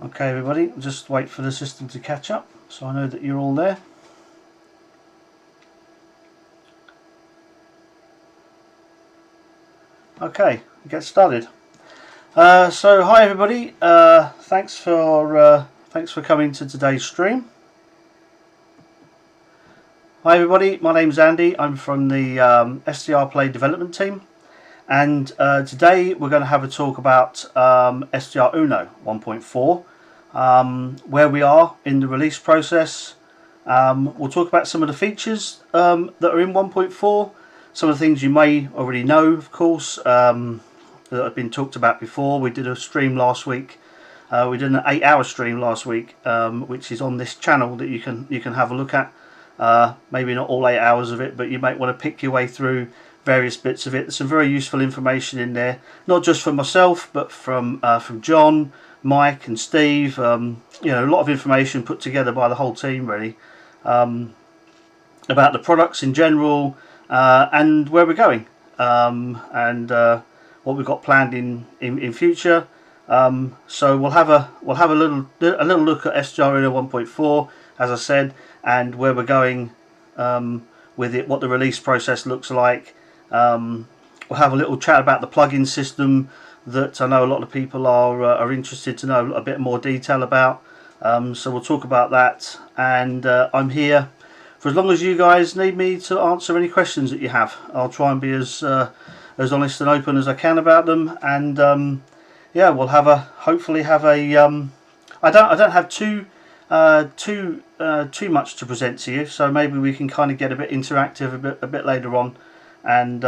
Okay everybody, just wait for the system to catch up so I know that you're all there. Okay, get started. So hi everybody, thanks for coming to today's stream. Hi everybody, my name's Andy, I'm from the SDRplay development team, and today we're going to have a talk about SDR Uno 1.4, where we are in the release process. We'll talk about some of the features that are in 1.4, some of the things you may already know, of course, that have been talked about before. We did a stream last week. We did an 8-hour stream last week, which is on this channel that you can have a look at. Maybe not all 8 hours of it, but you might want to pick your way through various bits of it. There's some very useful information in there, not just from myself, but from John, Mike, and Steve. You know, a lot of information put together by the whole team, really, about the products in general, and where we're going, and what we've got planned in future. So we'll have a little look at SDR Uno 1.4, as I said, and where we're going with it, what the release process looks like. We'll have a little chat about the plugin system that I know a lot of people are interested to know a bit more detail about. So we'll talk about that, and I'm here for as long as you guys need me to answer any questions that you have. I'll try and be as honest and open as I can about them, and yeah, we'll hopefully have a I don't have too much to present to you, so maybe we can kind of get a bit interactive a bit later on, and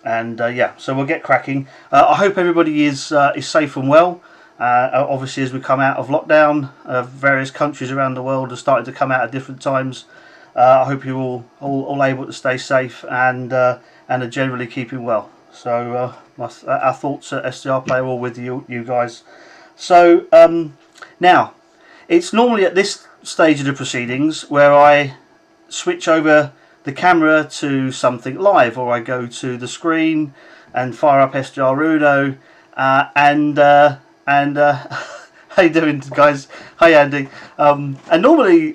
yeah, so we'll get cracking. I hope everybody is safe and well. Obviously, as we come out of lockdown, various countries around the world are starting to come out at different times. I hope you're all able to stay safe and are generally keeping well. So our thoughts at SDRplay are all with you guys. So now, it's normally at this stage of the proceedings where I switch over the camera to something live, or I go to the screen and fire up SDR Uno, and how you doing, guys? Hi, Andy. And normally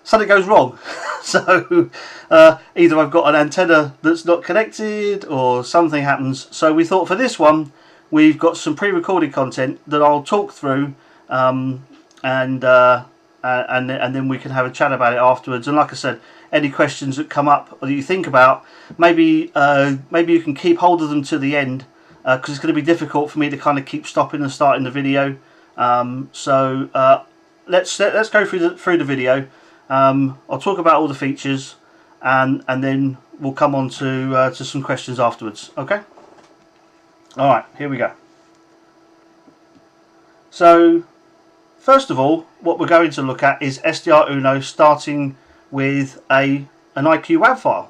something goes wrong. So either I've got an antenna that's not connected or something happens. So we thought for this one we've got some pre-recorded content that I'll talk through, and then we can have a chat about it afterwards. And like I said, any questions that come up or that you think about, maybe you can keep hold of them to the end, because it's going to be difficult for me to kind of keep stopping and starting the video. So let's go through the video. I'll talk about all the features, and then we'll come on to some questions afterwards. Okay. All right, here we go. So first of all, what we're going to look at is SDR Uno, starting with an IQ WAV file.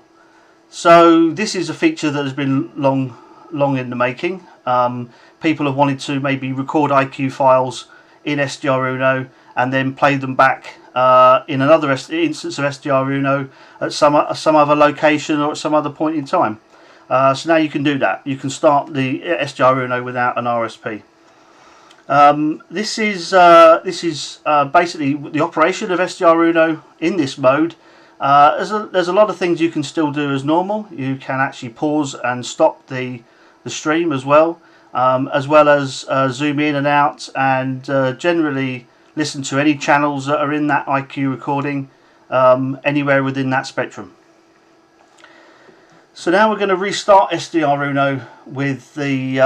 So this is a feature that has been long in the making. People have wanted to maybe record IQ files in SDR Uno and then play them back in another instance of SDR Uno at some other location or at some other point in time. So now you can do that. You can start the SDR Uno without an RSP. This is basically the operation of SDR Uno in this mode. There's a lot of things you can still do as normal. You can actually pause and stop the stream as well as zoom in and out, and generally listen to any channels that are in that IQ recording, anywhere within that spectrum. So now we're going to restart SDR Uno with the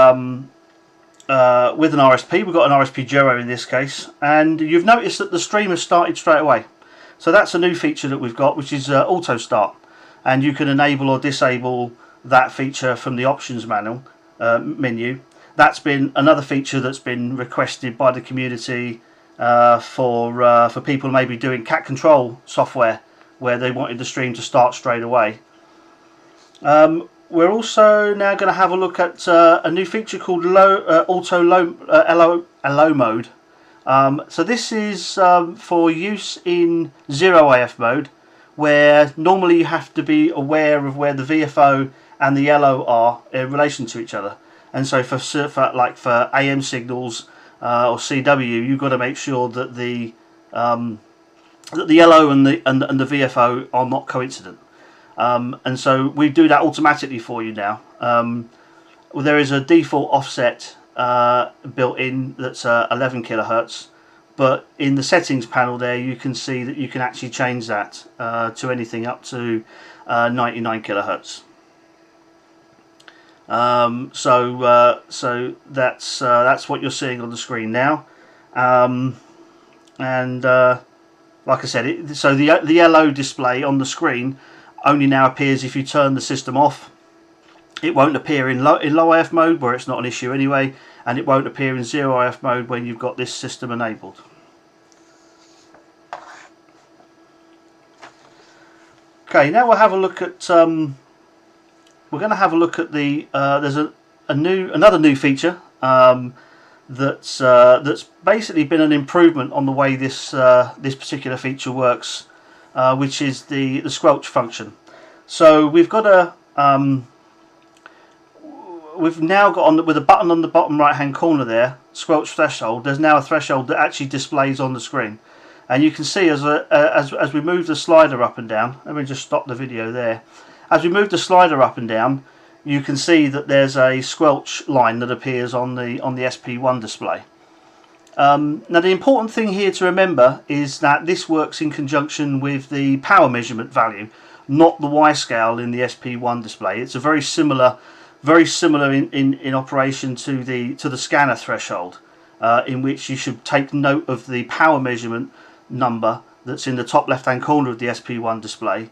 with an RSP. We've got an RSP Duo in this case, and you've noticed that the stream has started straight away. So that's a new feature that we've got, which is auto start, and you can enable or disable that feature from the options menu. That's been another feature that's been requested by the community for people maybe doing cat control software where they wanted the stream to start straight away. We're also now going to have a look at a new feature called auto LO mode. So this is for use in 0AF mode, where normally you have to be aware of where the VFO and the LO are in relation to each other. And so for AM signals, or CW, you've got to make sure that the yellow and the VFO are not coincident. And so we do that automatically for you now. Well, there is a default offset built in that's 11 kilohertz, but in the settings panel there you can see that you can actually change that to anything up to 99 kilohertz. So that's what you're seeing on the screen now, and like I said, so the yellow display on the screen only now appears if you turn the system off. It won't appear in low IF mode, where it's not an issue anyway, and it won't appear in 0 IF mode when you've got this system enabled. Okay, now we'll have a look at. We're going to have a look at the. There's another new feature that's basically been an improvement on the way this particular feature works, which is the squelch function. So we've got we've now got on with a button on the bottom right hand corner there, squelch threshold. There's now a threshold that actually displays on the screen, and you can see as we move the slider up and down. Let me just stop the video there. As we move the slider up and down, you can see that there's a squelch line that appears on the SP1 display. Now the important thing here to remember is that this works in conjunction with the power measurement value, not the Y scale in the SP1 display. It's a very similar in operation to the scanner threshold, in which you should take note of the power measurement number that's in the top left hand corner of the SP1 display,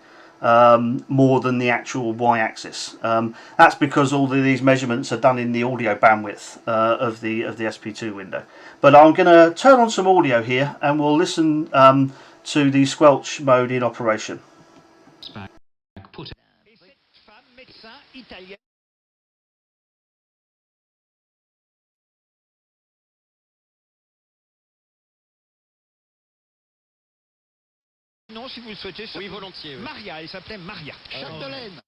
more than the actual Y-axis. That's because all of these measurements are done in the audio bandwidth of the SP2 window. But I'm going to turn on some audio here, and we'll listen to the squelch mode in operation. Non, si vous le souhaitez. Oui, volontiers. Oui. Maria, elle s'appelait Maria. Chapdelaine.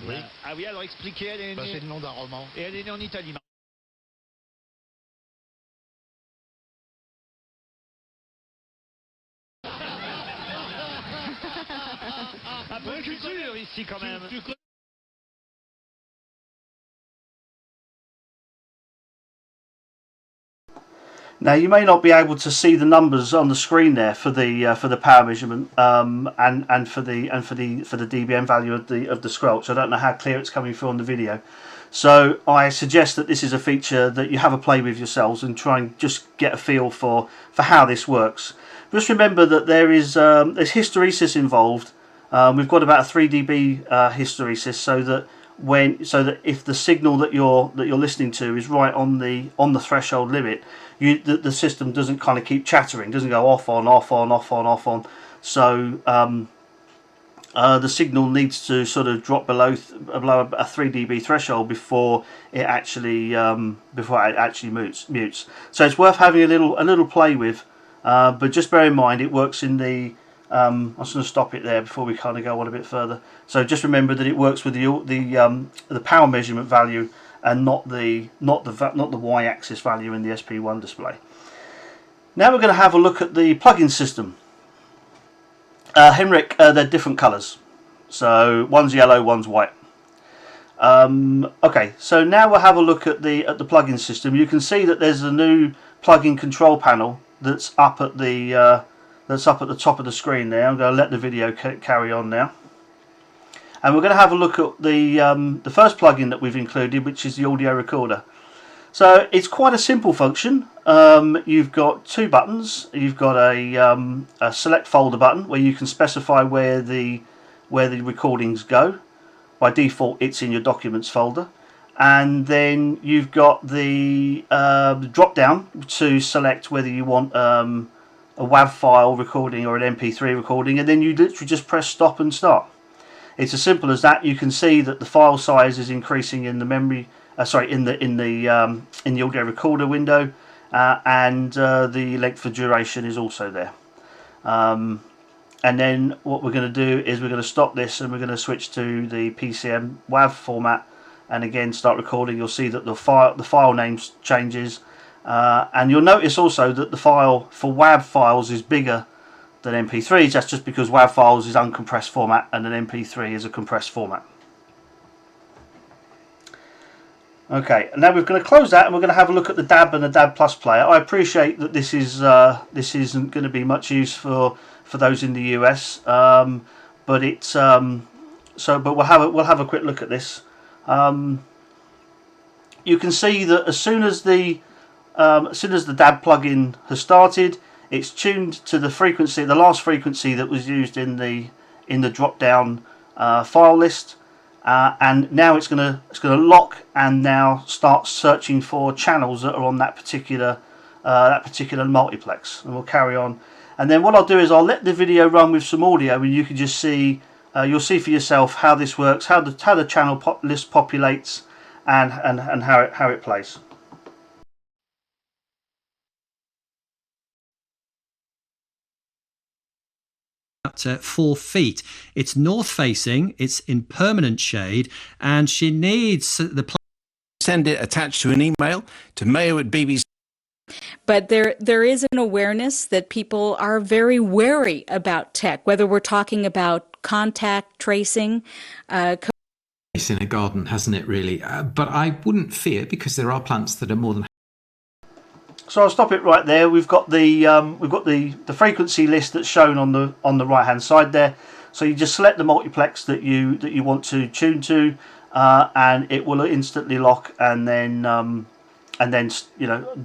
Oui. Ah oui, alors expliquez, elle est née... c'est le nom d'un roman. Et elle est née en Italie. Un peu de culture ici quand même. Now you may not be able to see the numbers on the screen there for the power measurement and for the dBm value of the squelch. I don't know how clear it's coming through on the video, so I suggest that this is a feature that you have a play with yourselves and try and just get a feel for how this works. Just remember that there's hysteresis involved. We've got about a 3 dB hysteresis, so that if the signal that you're listening to is right on the threshold limit, the system doesn't kind of keep chattering, doesn't go off on, off on, off on, off on. So the signal needs to sort of drop below a 3 dB threshold before it actually mutes. So it's worth having a little play with, but just bear in mind it works in the. I'm just going to stop it there before we kind of go on a bit further. So just remember that it works with the power measurement value and not the Y-axis value in the SP1 display. Now we're going to have a look at the plug-in system. Henrik, they're different colours. So one's yellow, one's white. Okay, so now we'll have a look at the plug-in system. You can see that there's a new plug-in control panel that's up at the top of the screen there. I'm going to let the video carry on now, and we're going to have a look at the first plugin that we've included, which is the audio recorder. So it's quite a simple function. You've got two buttons. You've got a select folder button where you can specify where the recordings go. By default, it's in your documents folder, and then you've got the drop down to select whether you want a WAV file recording or an MP3 recording, and then you literally just press stop and start. It's as simple as that. You can see that the file size is increasing in the memory, in the audio recorder window, and the length for duration is also there. And then what we're going to do is we're going to stop this and we're going to switch to the PCM WAV format, and again start recording, you'll see that the file name changes, and you'll notice also that the file for WAV files is bigger than MP3s. That's just because WAV files is uncompressed format and an MP3 is a compressed format. Okay, and now we're going to close that and we're going to have a look at the DAB and the DAB Plus player. I appreciate that this isn't going to be much use for those in the US, but it's but we'll have a quick look at this. You can see that as soon as the DAB plugin has started, it's tuned to the frequency, the last frequency that was used in the drop down file list. And now it's going to lock and now start searching for channels that are on that particular multiplex, and we'll carry on. And then what I'll do is I'll let the video run with some audio, and you can just see, you'll see for yourself how this works, how the channel list populates, and how it plays. At 4 feet. It's north facing, it's in permanent shade, and she needs the send it attached to an email to mayo@bbc. But there is an awareness that people are very wary about tech, whether we're talking about contact tracing. In a garden, hasn't it, really? But I wouldn't fear, because there are plants that are more than. So I'll stop it right there. We've got the frequency list that's shown on the right hand side there. So you just select the multiplex that you want to tune to, and it will instantly lock, and then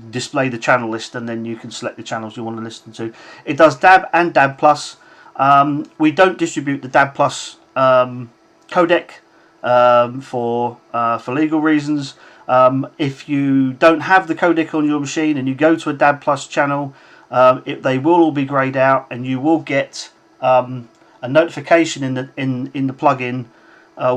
display the channel list, and then you can select the channels you want to listen to. It does DAB and DAB Plus. We don't distribute the DAB Plus codec for legal reasons. If you don't have the codec on your machine and you go to a DAB Plus channel, they will all be grayed out, and you will get a notification in the plugin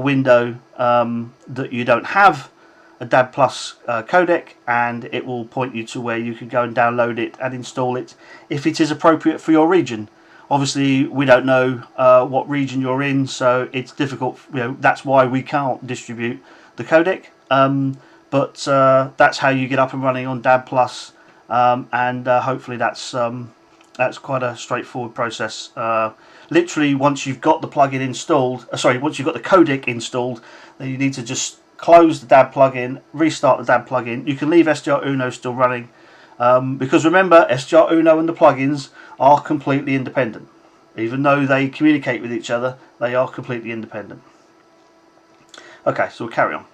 window that you don't have a DAB Plus codec, and it will point you to where you can go and download it and install it if it is appropriate for your region. Obviously, we don't know what region you're in, so it's difficult. That's why we can't distribute the codec. But that's how you get up and running on DAB Plus, and hopefully that's quite a straightforward process. Literally, once you've got the plugin installed, once you've got the codec installed, then you need to just close the DAB plugin, restart the DAB plugin. You can leave SDR Uno still running, because remember, SDR Uno and the plugins are completely independent. Even though they communicate with each other, they are completely independent. Okay, so we'll carry on.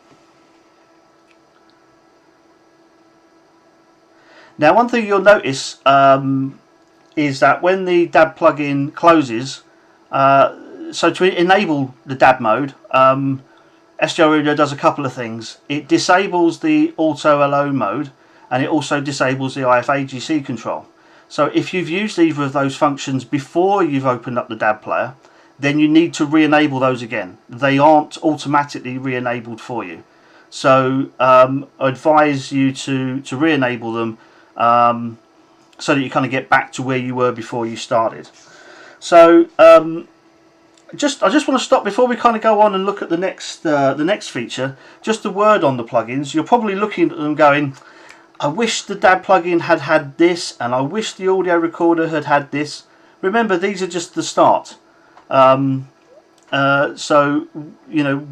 Now, one thing you'll notice is that when the DAB plugin closes, so to enable the DAB mode, SDR Uno does a couple of things. It disables the auto LO mode, and it also disables the IF-AGC control. So if you've used either of those functions before you've opened up the DAB player, then you need to re-enable those again. They aren't automatically re-enabled for you. So I advise you to re-enable them, so that you kind of get back to where you were before you started. So I just want to stop before we kind of go on and look at the next feature. Just a word on the plugins. You're probably looking at them going, I wish the DAB plugin had this, and I wish the audio recorder had this. Remember, these are just the start. So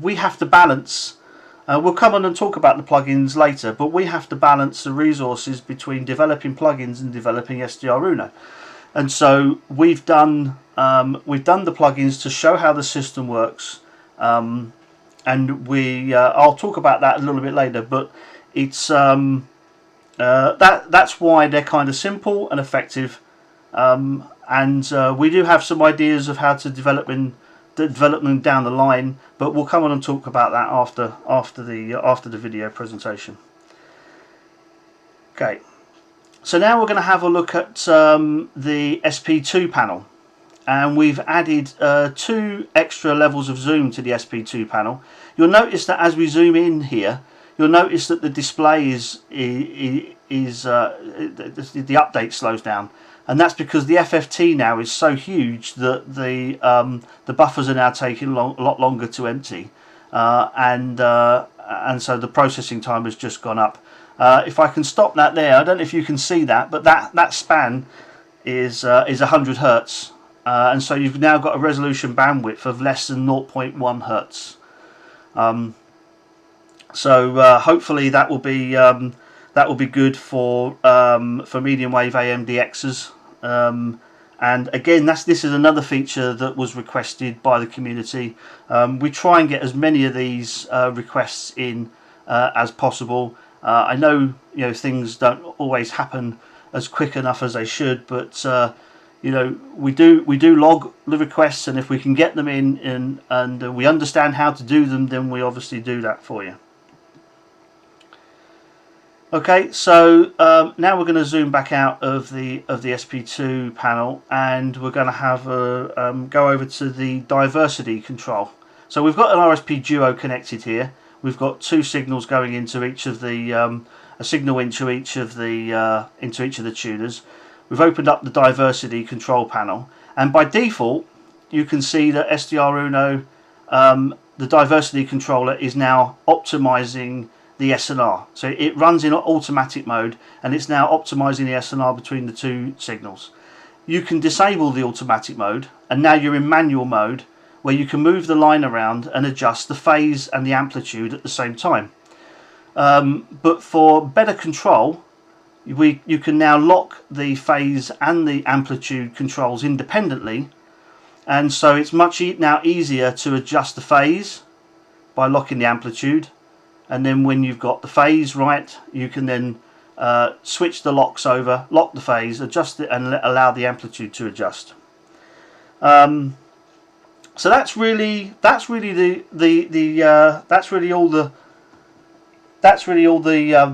we have to balance. We'll come on and talk about the plugins later, but we have to balance the resources between developing plugins and developing SDR Uno. And so we've done the plugins to show how the system works, and I'll talk about that a little bit later. But it's that's why they're kind of simple and effective, and we do have some ideas of how to develop them down the line, but we'll come on and talk about that after the video presentation. Okay, so now we're going to have a look at the SP2 panel, and we've added 2 extra levels of zoom to the SP2 panel. You'll notice that as we zoom in here, you'll notice that the display the update slows down. And that's because the FFT now is so huge that the buffers are now taking a lot longer to empty, and and so the processing time has just gone up. If I can stop that there, I don't know if you can see that, but that span is 100 hertz, and so you've now got a resolution bandwidth of less than 0.1 hertz. So hopefully that will be good for medium wave AMDXs. And again, this is another feature that was requested by the community. We try and get as many of these requests in as possible. I know things don't always happen as quick enough as they should, but we do log the requests, and if we can get them in and we understand how to do them, then we obviously do that for you. Okay, so now we're going to zoom back out of the SP2 panel, and we're going to have go over to the diversity control. So we've got an RSP Duo connected here. We've got two signals going into each of the a signal into each of the tuners. We've opened up the diversity control panel, and by default, you can see that SDRuno, the diversity controller, is now optimizing the SNR. So it runs in automatic mode, and it's now optimizing the SNR between the two signals. You can disable the automatic mode, and now you're in manual mode, where you can move the line around and adjust the phase and the amplitude at the same time. But for better control, you can now lock the phase and the amplitude controls independently, and so it's much now easier to adjust the phase by locking the amplitude. And then when you've got the phase right, you can then switch the locks over, lock the phase, adjust it, and allow the amplitude to adjust. So that's really all the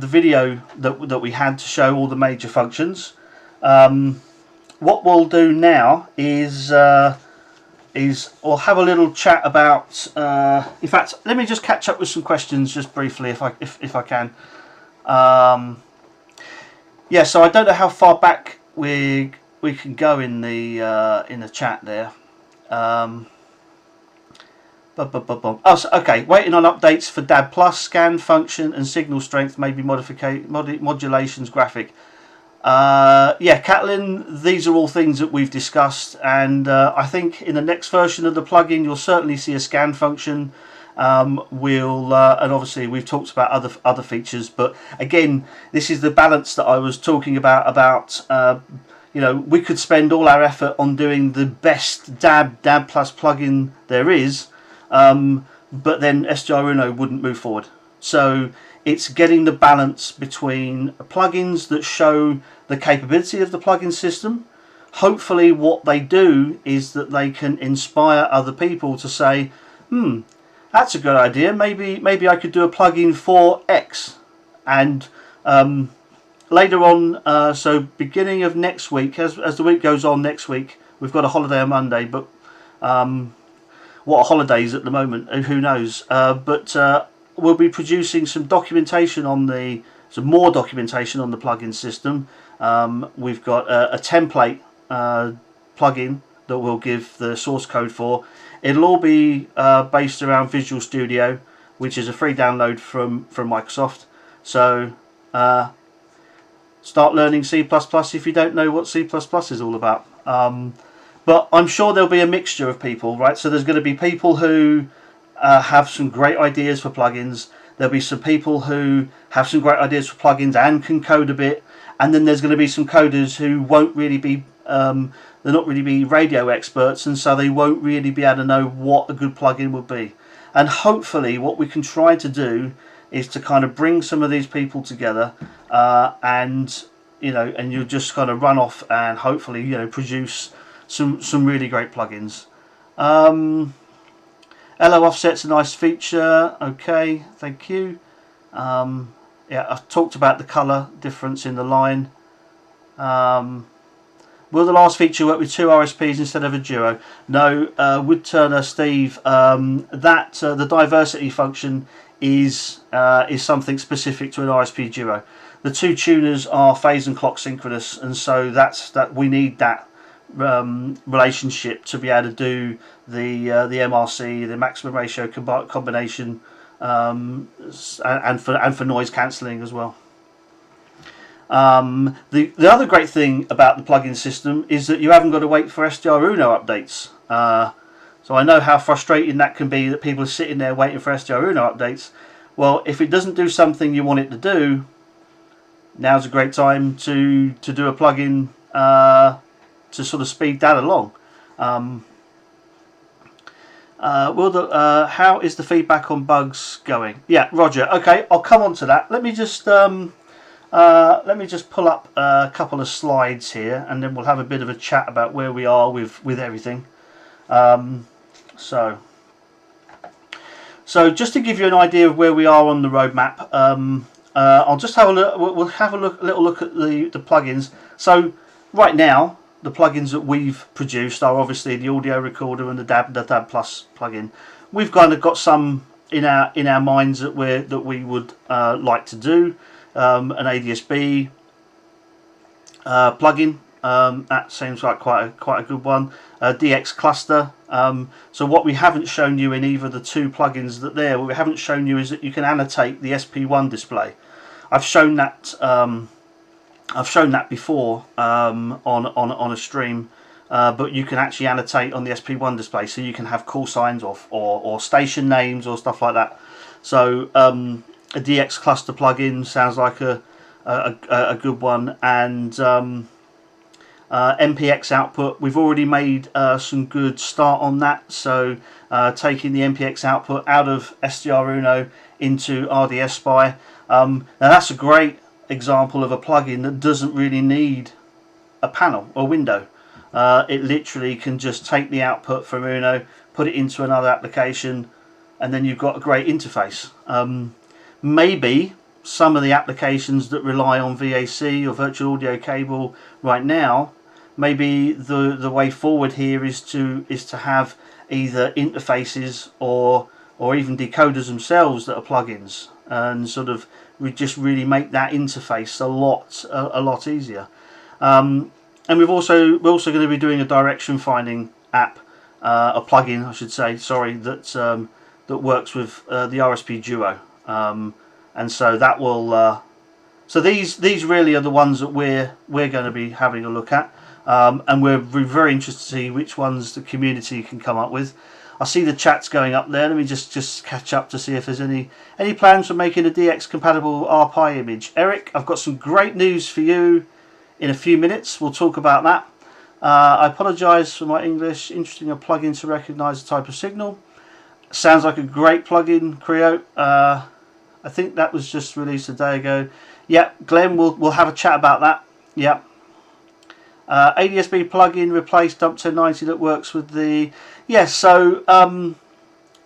video that we had to show all the major functions. What we'll do now is we'll have a little chat about. In fact, let me just catch up with some questions just briefly, if I can. Yeah, so I don't know how far back we can go in the chat there. Oh, so, okay. Waiting on updates for DAB Plus scan function and signal strength, maybe modulations graphic. Yeah, Catlin, these are all things that we've discussed, and I think in the next version of the plugin you'll certainly see a scan function. And obviously we've talked about other features, but again, this is the balance that I was talking about. We could spend all our effort on doing the best DAB Plus plugin there is, but then SDRuno wouldn't move forward. So it's getting the balance between plugins that show the capability of the plugin system. Hopefully what they do is that they can inspire other people to say, that's a good idea, maybe I could do a plugin for X. And later on, so beginning of next week, as the week goes on next week, we've got a holiday on Monday, but what are holidays at the moment, who knows. But we'll be producing some documentation on some more documentation on the plugin system. We've got a template plugin that we'll give the source code for. It'll all be based around Visual Studio, which is a free download from Microsoft. So start learning C++ if you don't know what C++ is all about. But I'm sure there'll be a mixture of people, right? So there's going to be people who have some great ideas for plugins. There'll be some people who have some great ideas for plugins and can code a bit, and then there's going to be some coders who won't really be they're not really be radio experts, and so they won't really be able to know what a good plugin would be. And hopefully what we can try to do is to kind of bring some of these people together, and you'll just kind of run off and hopefully produce some really great plugins. LO offset's a nice feature. Okay, thank you. Yeah, I've talked about the colour difference in the line. Will the last feature work with two RSPs instead of a duo? No, Wood Turner, Steve. The diversity function is something specific to an RSP duo. The two tuners are phase and clock synchronous, and so we need that relationship to be able to do the MRC, the maximum ratio combination and for noise cancelling as well. The other great thing about the plugin system is that you haven't got to wait for SDR Uno updates. So I know how frustrating that can be, that people are sitting there waiting for SDR Uno updates. Well, if it doesn't do something you want it to do, now's a great time to do a plugin to sort of speed that along. How is the feedback on bugs going? Yeah, Roger. Okay, I'll come on to that. Let me just pull up a couple of slides here, and then we'll have a bit of a chat about where we are with everything. So just to give you an idea of where we are on the roadmap, I'll just have a look. We'll have a little look at the plugins. So right now, the plugins that we've produced are obviously the audio recorder and the DAB Plus plugin. We've kind of got some in our minds that we would like to do. An ADSB plugin, that seems like quite a good one. DX cluster. So what we haven't shown you in either of the two plugins what we haven't shown you is that you can annotate the SP1 display. I've shown that before on a stream, but you can actually annotate on the SP1 display, so you can have call signs or station names or stuff like that. So a DX cluster plugin sounds like a good one, and MPX output, we've already made some good start on that. So taking the MPX output out of SDR Uno into RDS Spy. Now that's a great example of a plugin that doesn't really need a panel or window. It literally can just take the output from Uno, put it into another application, and then you've got a great interface. Maybe some of the applications that rely on VAC or virtual audio cable right now, maybe the way forward here is to have either interfaces or even decoders themselves that are plugins, and sort of we just really make that interface a lot easier. And we're also going to be doing a direction finding app, a plugin I should say, sorry, that works with the RSP Duo. And so that will so these really are the ones that we're going to be having a look at, and we're very interested to see which ones the community can come up with. I see the chats going up there. Let me just catch up to see if there's any plans for making a DX compatible RPi image. Eric, I've got some great news for you in a few minutes. We'll talk about that. I apologise for my English. Interesting, a plugin to recognise the type of signal. Sounds like a great plugin, Creo. I think that was just released a day ago. Yeah, Glenn, we'll have a chat about that. Yeah. ADSB plugin replaced Dump 1090 that works with the... Yes, so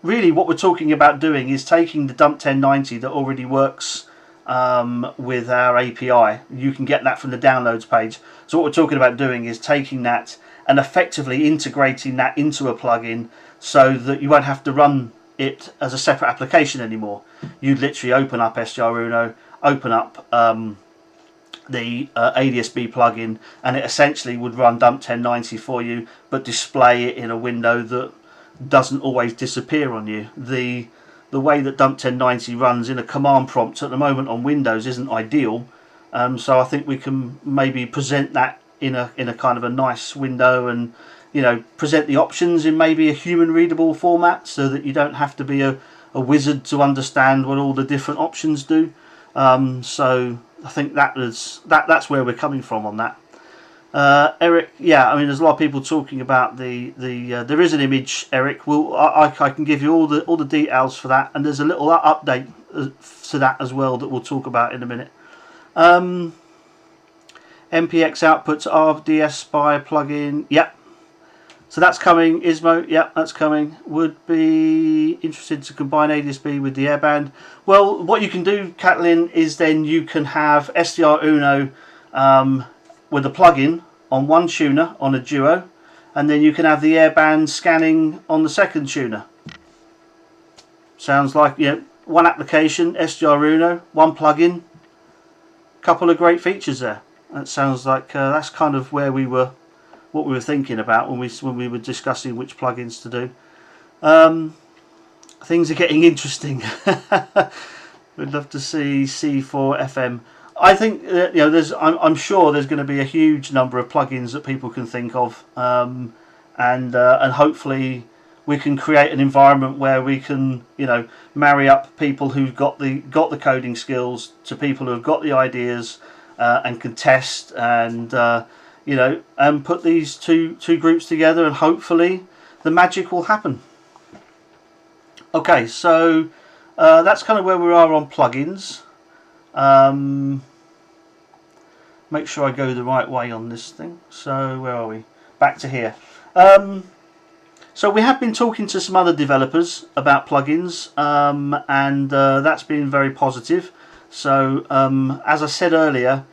really what we're talking about doing is taking the Dump 1090 that already works with our API. You can get that from the downloads page. So what we're talking about doing is taking that and effectively integrating that into a plugin so that you won't have to run it as a separate application anymore. You'd literally open up SDR Uno, open up the ADSB plugin, and it essentially would run Dump 1090 for you, but display it in a window that doesn't always disappear on you. The way that Dump 1090 runs in a command prompt at the moment on Windows isn't ideal, so I think we can maybe present that in a kind of a nice window, and present the options in maybe a human readable format, so that you don't have to be a wizard to understand what all the different options do. So I think that's where we're coming from on that. Eric, yeah, I mean, there's a lot of people talking about the there is an image, Eric. I can give you all the details for that, and there's a little update to that as well that we'll talk about in a minute. MPX output to RDS Spy plugin, yep. So that's coming. Ismo, yeah, that's coming. Would be interested to combine ADSB with the airband. Well, what you can do, Kathleen, is then you can have SDR Uno with a plugin on one tuner on a Duo, and then you can have the airband scanning on the second tuner. Sounds like one application, SDR Uno, one plugin, couple of great features there. That sounds like that's kind of where we were. What we were thinking about when we were discussing which plugins to do. things are getting interesting. We'd love to see C4 FM. I think you know, I'm sure there's going to be a huge number of plugins that people can think of, and hopefully we can create an environment where we can, you know, marry up people who've got the coding skills to people who've got the ideas and can test, and you know, and put these two groups together, and hopefully the magic will happen. Okay, so that's kind of where we are on plugins. Make sure I go the right way on this thing. So where are we? Back to here. So we have been talking to some other developers about plugins, and that's been very positive. So as I said earlier,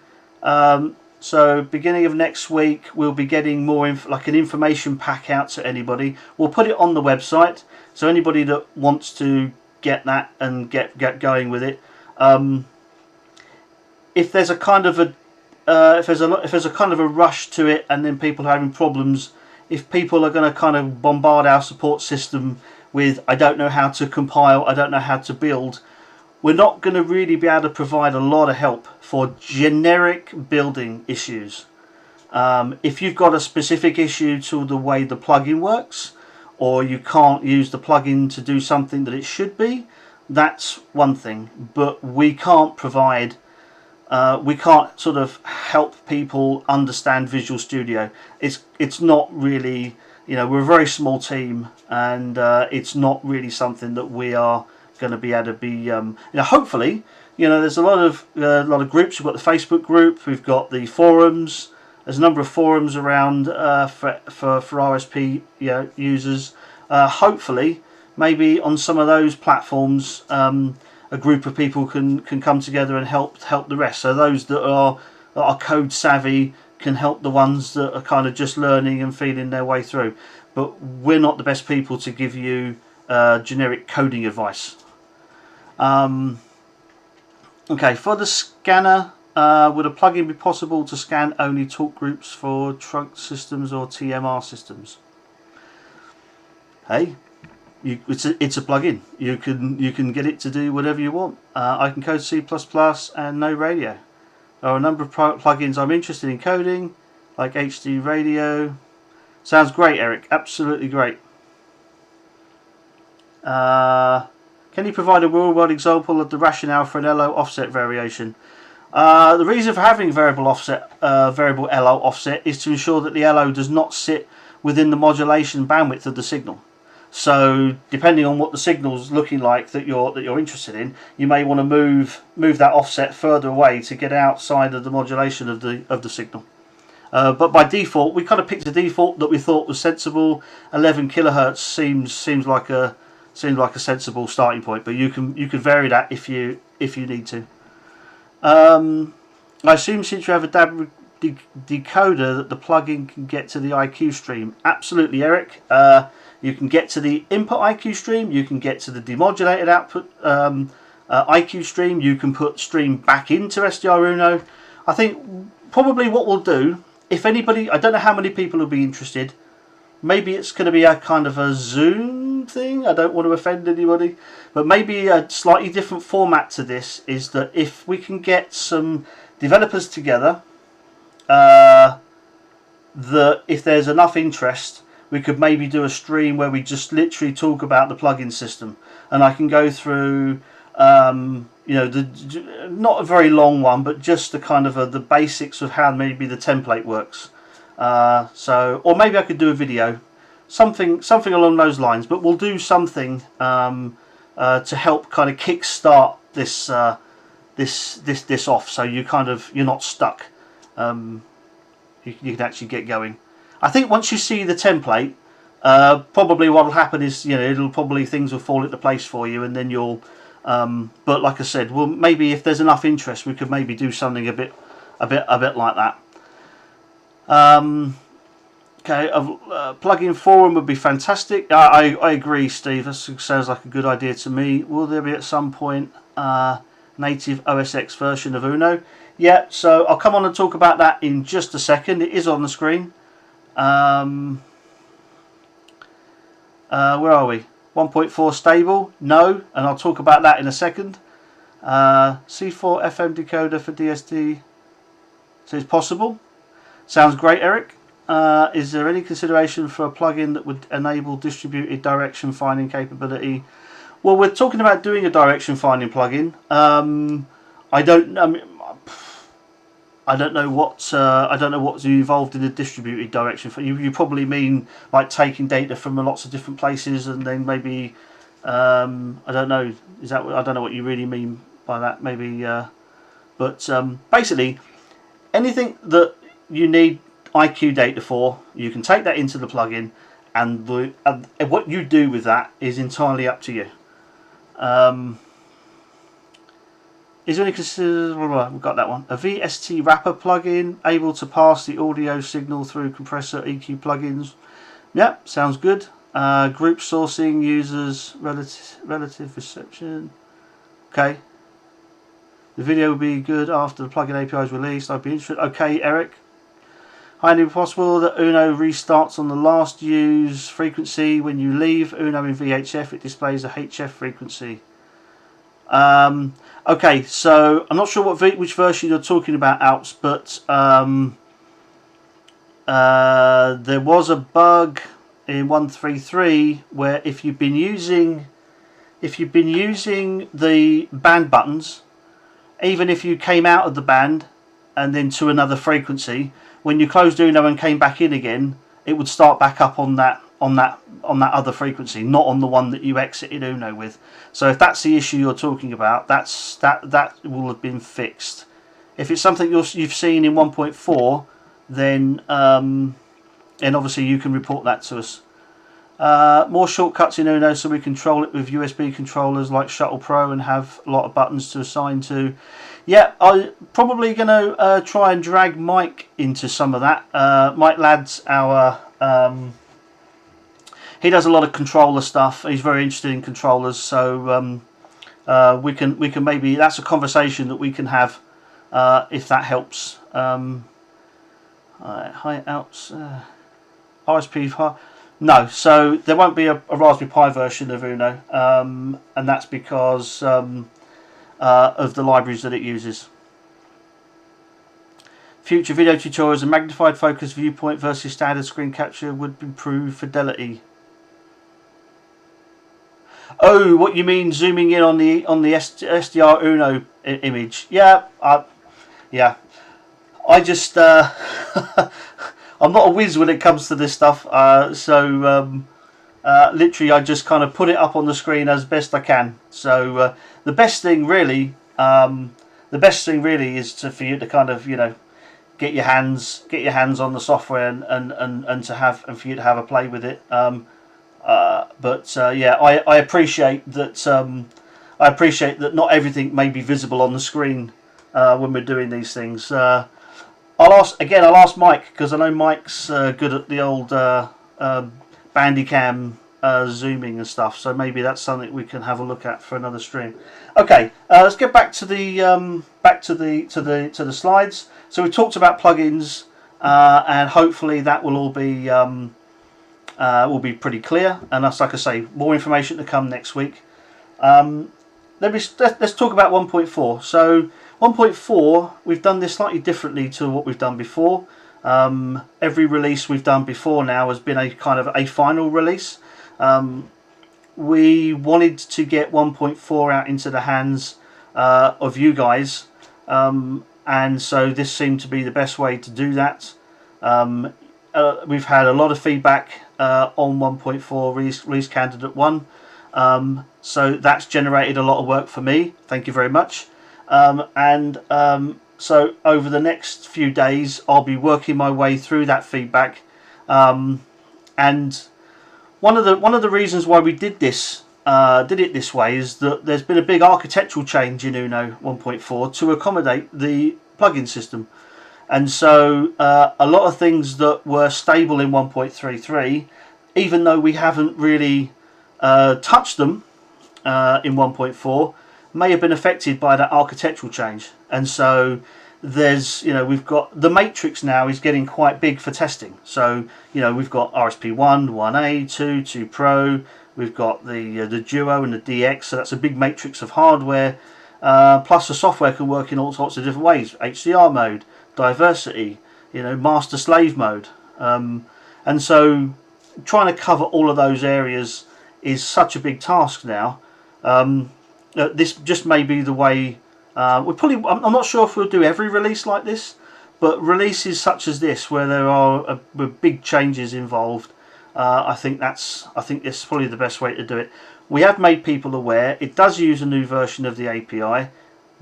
so beginning of next week we'll be getting more like an information pack out to anybody. We'll put it on the website, so anybody that wants to get that and get going with it. If there's a kind of a if there's a kind of a rush to it, and then people are having problems, if people are going to kind of bombard our support system with I don't know how to compile, I don't know how to build, we're not going to really be able to provide a lot of help for generic building issues. If you've got a specific issue to the way the plugin works, or you can't use the plugin to do something that it should be, that's one thing. But we can't provide, we can't sort of help people understand Visual Studio. It's not really, you know, we're a very small team, and it's not really something that we are going to be able to be. You know, hopefully, you know, there's a lot of groups. We've got the Facebook group, we've got the forums. There's a number of forums around for RSP, you know, users. Hopefully, maybe on some of those platforms, a group of people can come together and help the rest. So those that are code savvy can help the ones that are kind of just learning and feeling their way through. But we're not the best people to give you generic coding advice. Okay, for the scanner, would a plugin be possible to scan only talk groups for trunk systems or TMR systems? Hey, it's a plugin. You can get it to do whatever you want. I can code C++ and no radio. There are a number of plugins I'm interested in coding, like HD radio. Sounds great, Eric. Absolutely great. Can you provide a real-world example of the rationale for an LO offset variation? The reason for having variable LO offset is to ensure that the LO does not sit within the modulation bandwidth of the signal. So depending on what the signal's looking like that you're interested in, you may want to move that offset further away to get outside of the modulation of the signal. But by default, we kind of picked a default that we thought was sensible. 11 kilohertz seems like a sensible starting point, but you can vary that if you need to. I assume since you have a DAB decoder that the plugin can get to the IQ stream. Absolutely, Eric. You can get to the input IQ stream. You can get to the demodulated output IQ stream. You can put stream back into SDR Uno. I think probably what we'll do, if anybody, I don't know how many people will be interested. Maybe it's going to be a kind of a Zoom thing. I don't want to offend anybody, but maybe a slightly different format to this is that if we can get some developers together, that if there's enough interest, we could maybe do a stream where we just literally talk about the plugin system, and I can go through, you know, not a very long one, but just the kind of the basics of how maybe the template works. So, or maybe I could do a video, something along those lines. But we'll do something to help kind of kickstart this this off, so you're not stuck. You can actually get going. I think once you see the template, probably what will happen is, you know, things will fall into place for you, and then you'll. But like I said, well, maybe if there's enough interest, we could maybe do something a bit like that. Okay, a plugin forum would be fantastic. I agree, Steve. That sounds like a good idea to me. Will there be at some point native OS X version of Uno? Yeah, so I'll come on and talk about that in just a second. It is on the screen. Where are we? 1.4 stable? No, and I'll talk about that in a second. C4 FM decoder for DSD, so it's possible. Sounds great, Eric. Is there any consideration for a plugin that would enable distributed direction finding capability? Well, we're talking about doing a direction finding plugin. I don't know what's involved in a distributed direction. You probably mean like taking data from lots of different places and then maybe I don't know. I don't know what you really mean by that. Maybe, but basically anything that you need IQ data for, you can take that into the plugin, and what you do with that is entirely up to you. Is there any we've got that one. A VST wrapper plugin able to pass the audio signal through compressor EQ plugins. Yep, sounds good. Group sourcing, users, relative reception. Okay. The video will be good after the plugin API is released. I'd be interested. Okay, Eric. Highly possible that Uno restarts on the last use frequency. When you leave Uno in VHF, it displays a HF frequency. Okay, so I'm not sure which version you're talking about, Alps, but there was a bug in 1.3.3 where if you've been using the band buttons, even if you came out of the band and then to another frequency, when you closed Uno and came back in again, it would start back up on that other frequency, not on the one that you exited Uno with. So if that's the issue you're talking about, that will have been fixed. If it's something you've seen in 1.4, then obviously you can report that to us. More shortcuts in Uno so we control it with USB controllers like Shuttle Pro and have a lot of buttons to assign to. Yeah, I'm probably going to try and drag Mike into some of that. Mike Ladd's our... he does a lot of controller stuff. He's very interested in controllers, so we can maybe, that's a conversation that we can have if that helps. Hi, Alps. RSP. No, so there won't be a Raspberry Pi version of Uno, and that's because of the libraries that it uses. Future video tutorials, a magnified focus viewpoint versus standard screen capture would improve fidelity. Oh, what you mean zooming in on the SDR Uno image? Yeah, yeah. I just I'm not a whiz when it comes to this stuff, so literally I just kind of put it up on the screen as best I can. So the best thing really is for you to kind of, you know, get your hands on the software and for you to have a play with it. But yeah, I appreciate that. I appreciate that not everything may be visible on the screen when we're doing these things. I'll ask Mike, because I know Mike's good at the old Bandicam zooming and stuff. So maybe that's something we can have a look at for another stream. Okay, let's get back to the slides. So we talked about plugins, and hopefully that will all be pretty clear. And that's, like I say, more information to come next week. Let's talk about 1.4. So 1.4, we've done this slightly differently to what we've done before. Every release we've done before now has been a kind of a final release. We wanted to get 1.4 out into the hands of you guys, and so this seemed to be the best way to do that. We've had a lot of feedback on 1.4 release candidate 1, so that's generated a lot of work for me. Thank you very much. So over the next few days I'll be working my way through that feedback, and one of the reasons why we did it this way is that there's been a big architectural change in Uno 1.4 to accommodate the plugin system, and so a lot of things that were stable in 1.3.3, even though we haven't really touched them in 1.4, may have been affected by that architectural change. And so there's, you know, we've got the matrix now is getting quite big for testing. So, you know, we've got RSP1, 1A, 2, 2 Pro, we've got the Duo and the DX, so that's a big matrix of hardware. Plus the software can work in all sorts of different ways: HDR mode, diversity, master slave mode, and so trying to cover all of those areas is such a big task now. This just may be the way. I'm not sure if we'll do every release like this, but releases such as this, where there are big changes involved, I think this is probably the best way to do it. We have made people aware it does use a new version of the API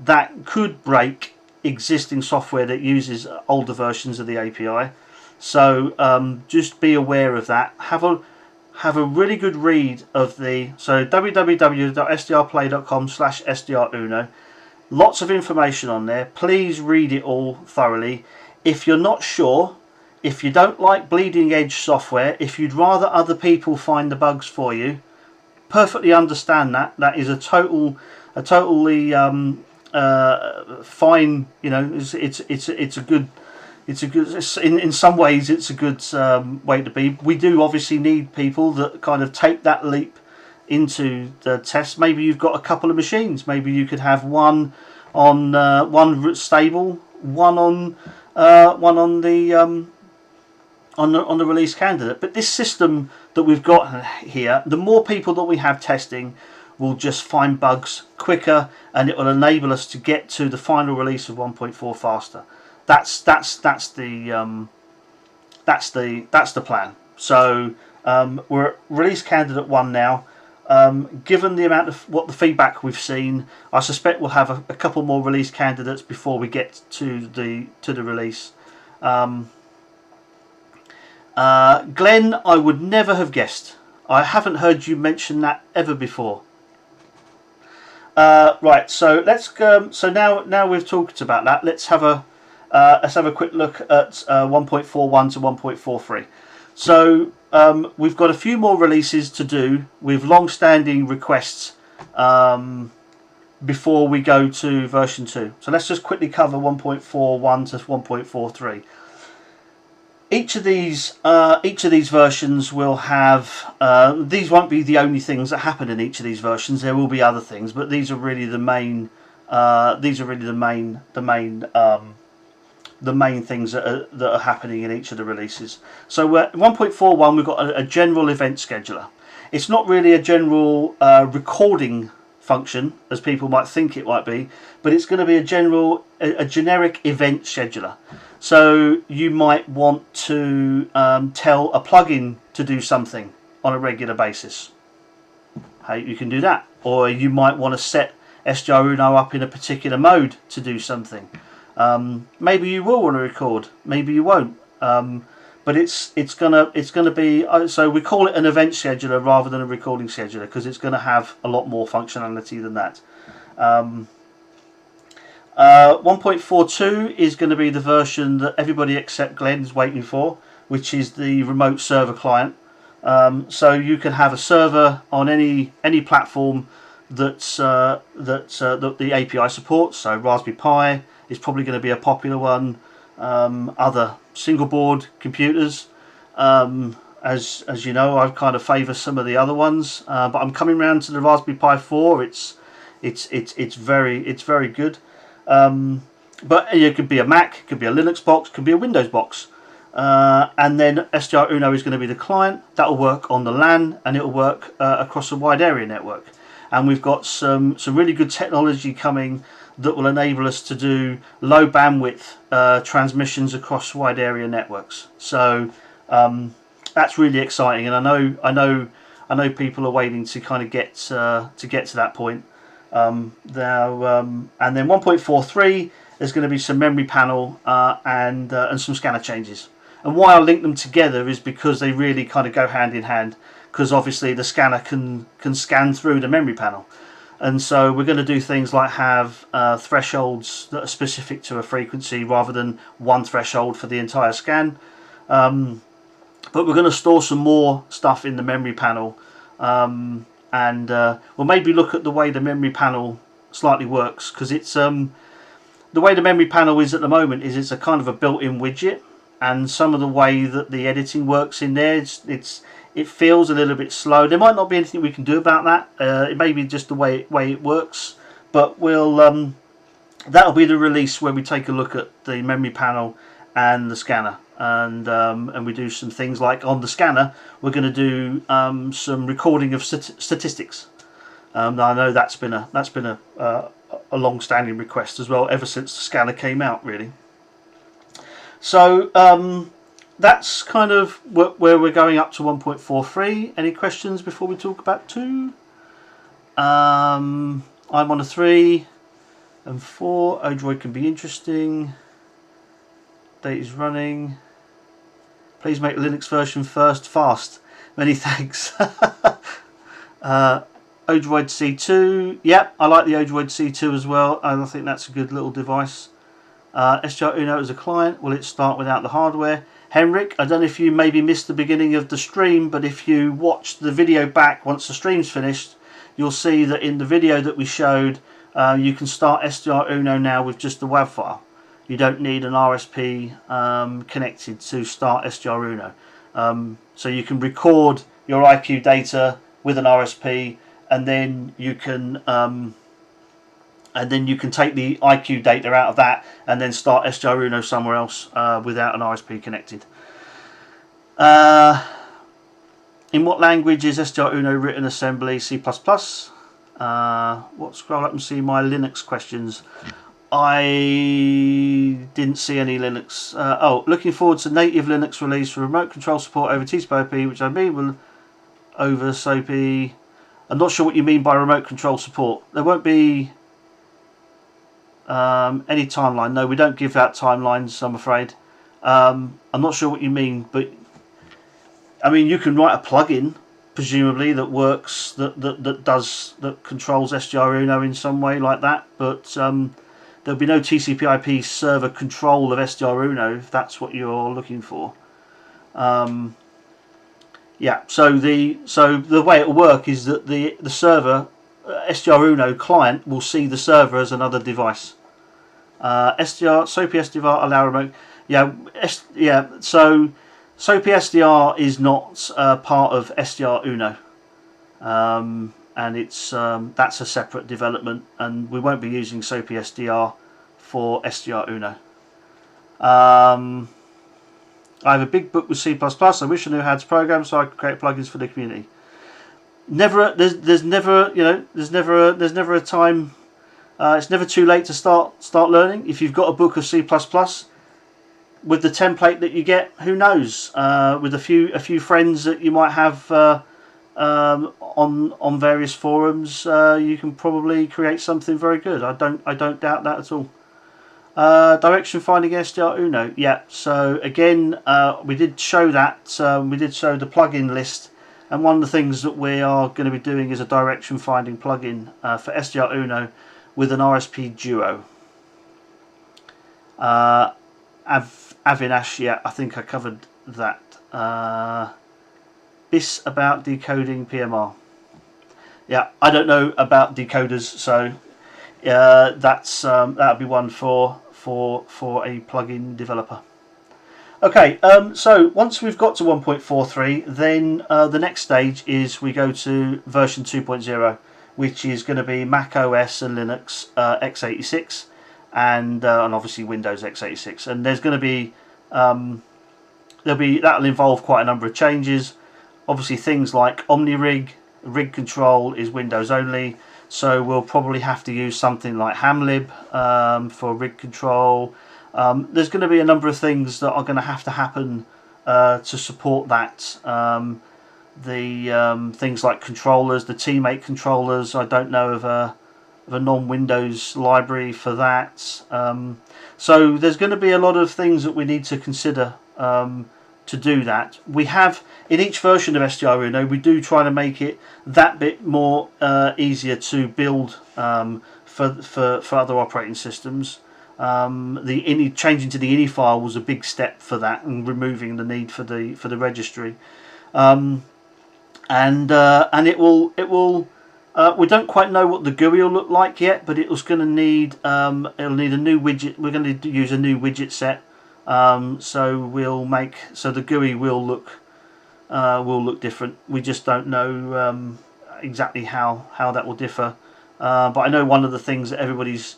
that could break existing software that uses older versions of the API. So just be aware of that. Have a really good read of so www.sdrplay.com/SDRuno. Lots of information on there. Please read it all thoroughly. If you're not sure, if you don't like bleeding edge software, if you'd rather other people find the bugs for you, perfectly understand that. That is a totally fine. It's a good. In some ways it's a good way to be. We do obviously need people that kind of take that leap into the test. Maybe you've got a couple of machines. Maybe you could have one on one stable, one on the release candidate. But this system that we've got here, the more people that we have testing, will just find bugs quicker, and it will enable us to get to the final release of 1.4 faster. That's the plan. So we're at release candidate 1 now. Given the amount of what the feedback we've seen, I suspect we'll have a couple more release candidates before we get to the release. Glenn, I would never have guessed. I haven't heard you mention that ever before. Right, so let's go. So now we've talked about that. Let's have a quick look at 1.41 to 1.43. So we've got a few more releases to do with long-standing requests before we go to version 2. So let's just quickly cover 1.41 to 1.43. Each of these versions will have. These won't be the only things that happen in each of these versions. There will be other things, but these are really the main. The main things that are happening in each of the releases. So 1.41, we've got a general event scheduler. It's not really a general recording function as people might think it might be, but it's going to be a generic event scheduler. So you might want to tell a plugin to do something on a regular basis. Hey, you can do that, or you might want to set SDR Uno up in a particular mode to do something. Maybe you will want to record, maybe you won't, but it's gonna be, so we call it an event scheduler rather than a recording scheduler because it's going to have a lot more functionality than that. 1.42 is going to be the version that everybody except Glenn is waiting for, which is the remote server client. So you can have a server on any platform that the API supports. So Raspberry Pi is probably going to be a popular one. Other single board computers, as you know, I kind of favour some of the other ones, but I'm coming round to the Raspberry Pi 4. It's very good. But it could be a Mac, it could be a Linux box, it could be a Windows box, and then SDR Uno is going to be the client that will work on the LAN, and it will work across a wide area network. And we've got some really good technology coming that will enable us to do low bandwidth transmissions across wide area networks. So that's really exciting, and I know people are waiting to kind of get to that point. And then 1.43 is going to be some memory panel and some scanner changes. And why I link them together is because they really kind of go hand in hand. Because obviously the scanner can scan through the memory panel. And so we're going to do things like have thresholds that are specific to a frequency rather than one threshold for the entire scan. But we're going to store some more stuff in the memory panel, and we'll maybe look at the way the memory panel slightly works, because it's the way the memory panel is at the moment is it's a kind of a built-in widget, and some of the way that the editing works in there, it feels a little bit slow. There might not be anything we can do about that. It may be just the way it works, but we'll that'll be the release where we take a look at the memory panel and the scanner, and we do some things like on the scanner we're going to do some recording of statistics. I know that's been a long-standing request as well ever since the scanner came out, really. So that's kind of where we're going up to 1.43. Any questions before we talk about 2? I'm on a 3 and 4. Odroid can be interesting. Date is running. Please make the Linux version first fast. Many thanks. Odroid C2. Yep, I like the Odroid C2 as well. I think that's a good little device. SDR Uno as a client, will it start without the hardware? Henrik, I don't know if you maybe missed the beginning of the stream, but if you watch the video back once the stream's finished, you'll see that in the video that we showed, you can start SDR Uno now with just the WAV file. You don't need an RSP connected to start SDR Uno. So you can record your IQ data with an RSP, and then you can take the IQ data out of that and then start SDR Uno somewhere else without an RSP connected. In what language is SDR Uno written? Assembly, C++? Scroll up and see my Linux questions. I didn't see any Linux. Looking forward to native Linux release for remote control support over TCP/IP, which I mean will over SOAP. I'm not sure what you mean by remote control support. There won't be any timeline. No, we don't give out timelines, I'm afraid. I'm not sure what you mean, but I mean you can write a plugin presumably that works that controls SDR Uno in some way like that, but there'll be no TCP/IP server control of SDR Uno if that's what you're looking for. Yeah, so the way it'll work is that the server SDR Uno client will see the server as another device. SOAP SDR allow remote. So SOAP SDR is not part of SDR Uno, and it's that's a separate development, and we won't be using SOAP SDR for SDR Uno. I have a big book with C++. I wish I knew how to program so I could create plugins for the community. There's never a time. It's never too late to start learning. If you've got a book of C++, with the template that you get, who knows? With a few friends that you might have on various forums, you can probably create something very good. I don't doubt that at all. Direction finding SDR Uno. Yeah. So again, we did show that. We did show the plugin list. And one of the things that we are going to be doing is a direction finding plugin for SDR Uno with an RSP Duo. Avinash, yeah, I think I covered that. This about decoding PMR. Yeah, I don't know about decoders, so that'll be one for a plugin developer. Okay, so once we've got to 1.43, then the next stage is we go to version 2.0, which is going to be Mac OS and Linux x86, and obviously Windows x86. And there's going to be that'll involve quite a number of changes. Obviously, things like OmniRig, rig control is Windows only, so we'll probably have to use something like Hamlib for rig control. There's going to be a number of things that are going to have to happen to support that. Things like controllers, the teammate controllers. I don't know of a non-Windows library for that. So there's going to be a lot of things that we need to consider to do that. We have in each version of SDR Uno, we do try to make it that bit more easier to build for other operating systems. Changing to the ini file was a big step for that, and removing the need for the registry. And it will. We don't quite know what the GUI will look like yet, but it'll need a new widget. We're going to use a new widget set. So the GUI will look will look different. We just don't know exactly how that will differ. But I know one of the things that everybody's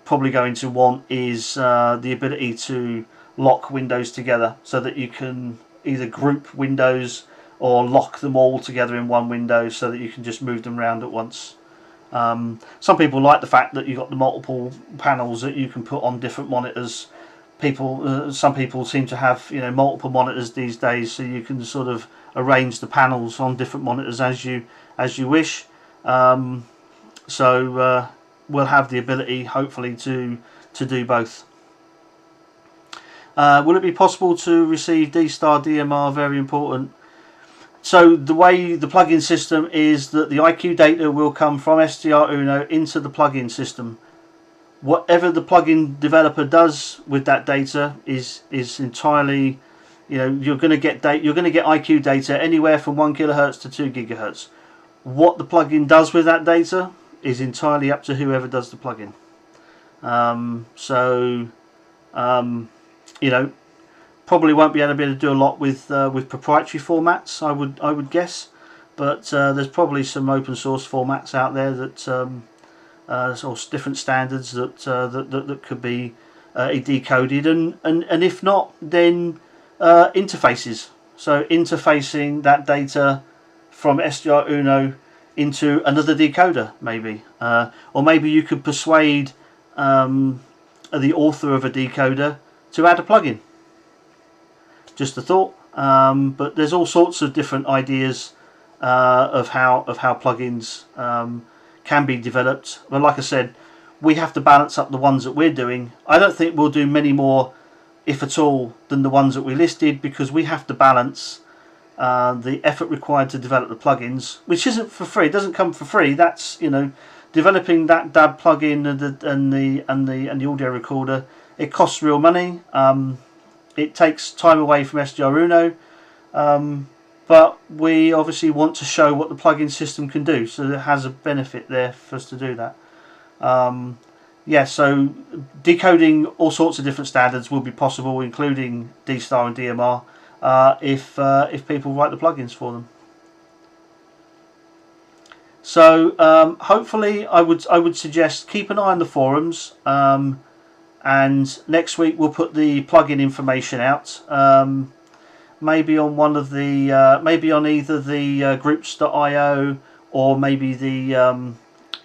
probably going to want is the ability to lock windows together, so that you can either group windows or lock them all together in one window, so that you can just move them around at once. Some people like the fact that you've got the multiple panels that you can put on different monitors. Some people seem to have multiple monitors these days, so you can sort of arrange the panels on different monitors as you wish. So we'll have the ability, hopefully, to do both. Will it be possible to receive D-Star DMR? Very important. So the way the plugin system is that the IQ data will come from SDR Uno into the plugin system. Whatever the plugin developer does with that data is entirely, you're going to get IQ data anywhere from 1 kilohertz to 2 gigahertz. What the plugin does with that data is entirely up to whoever does the plugin. Probably won't be able to do a lot with proprietary formats, I would guess, but there's probably some open source formats out there that or different standards that could be decoded, and if not, then interfaces. So interfacing that data from SDR Uno into another decoder, maybe, or maybe you could persuade the author of a decoder to add a plugin. Just a thought, but there's all sorts of different ideas of how plugins can be developed. But like I said, we have to balance up the ones that we're doing. I don't think we'll do many more, if at all, than the ones that we listed, because we have to balance the effort required to develop the plugins, which isn't for free. It doesn't come for free. That's developing that DAB plugin and the audio recorder. It costs real money. It takes time away from SDR Uno, but we obviously want to show what the plugin system can do, so there has a benefit there for us to do that. So decoding all sorts of different standards will be possible, including D-Star and DMR, if people write the plugins for them. So hopefully, I would suggest keep an eye on the forums. And next week we'll put the plugin information out. Maybe on one of the, maybe on either the groups.io or maybe the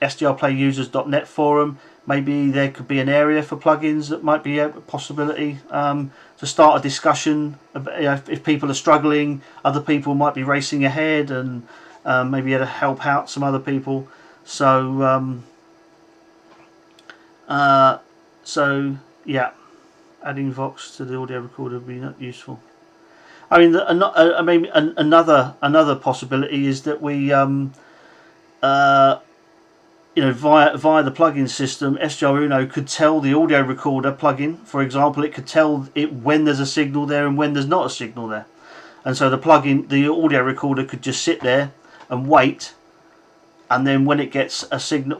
SDRplayusers.net forum. Maybe there could be an area for plugins that might be a possibility to start a discussion. If people are struggling, other people might be racing ahead, and maybe to help out some other people. So yeah, adding Vox to the audio recorder would be useful. I mean, another possibility is that we, via the plugin system, SDR Uno could tell the audio recorder plugin, for example, it could tell it when there's a signal there and when there's not a signal there, and so the audio recorder could just sit there and wait. And then when it gets an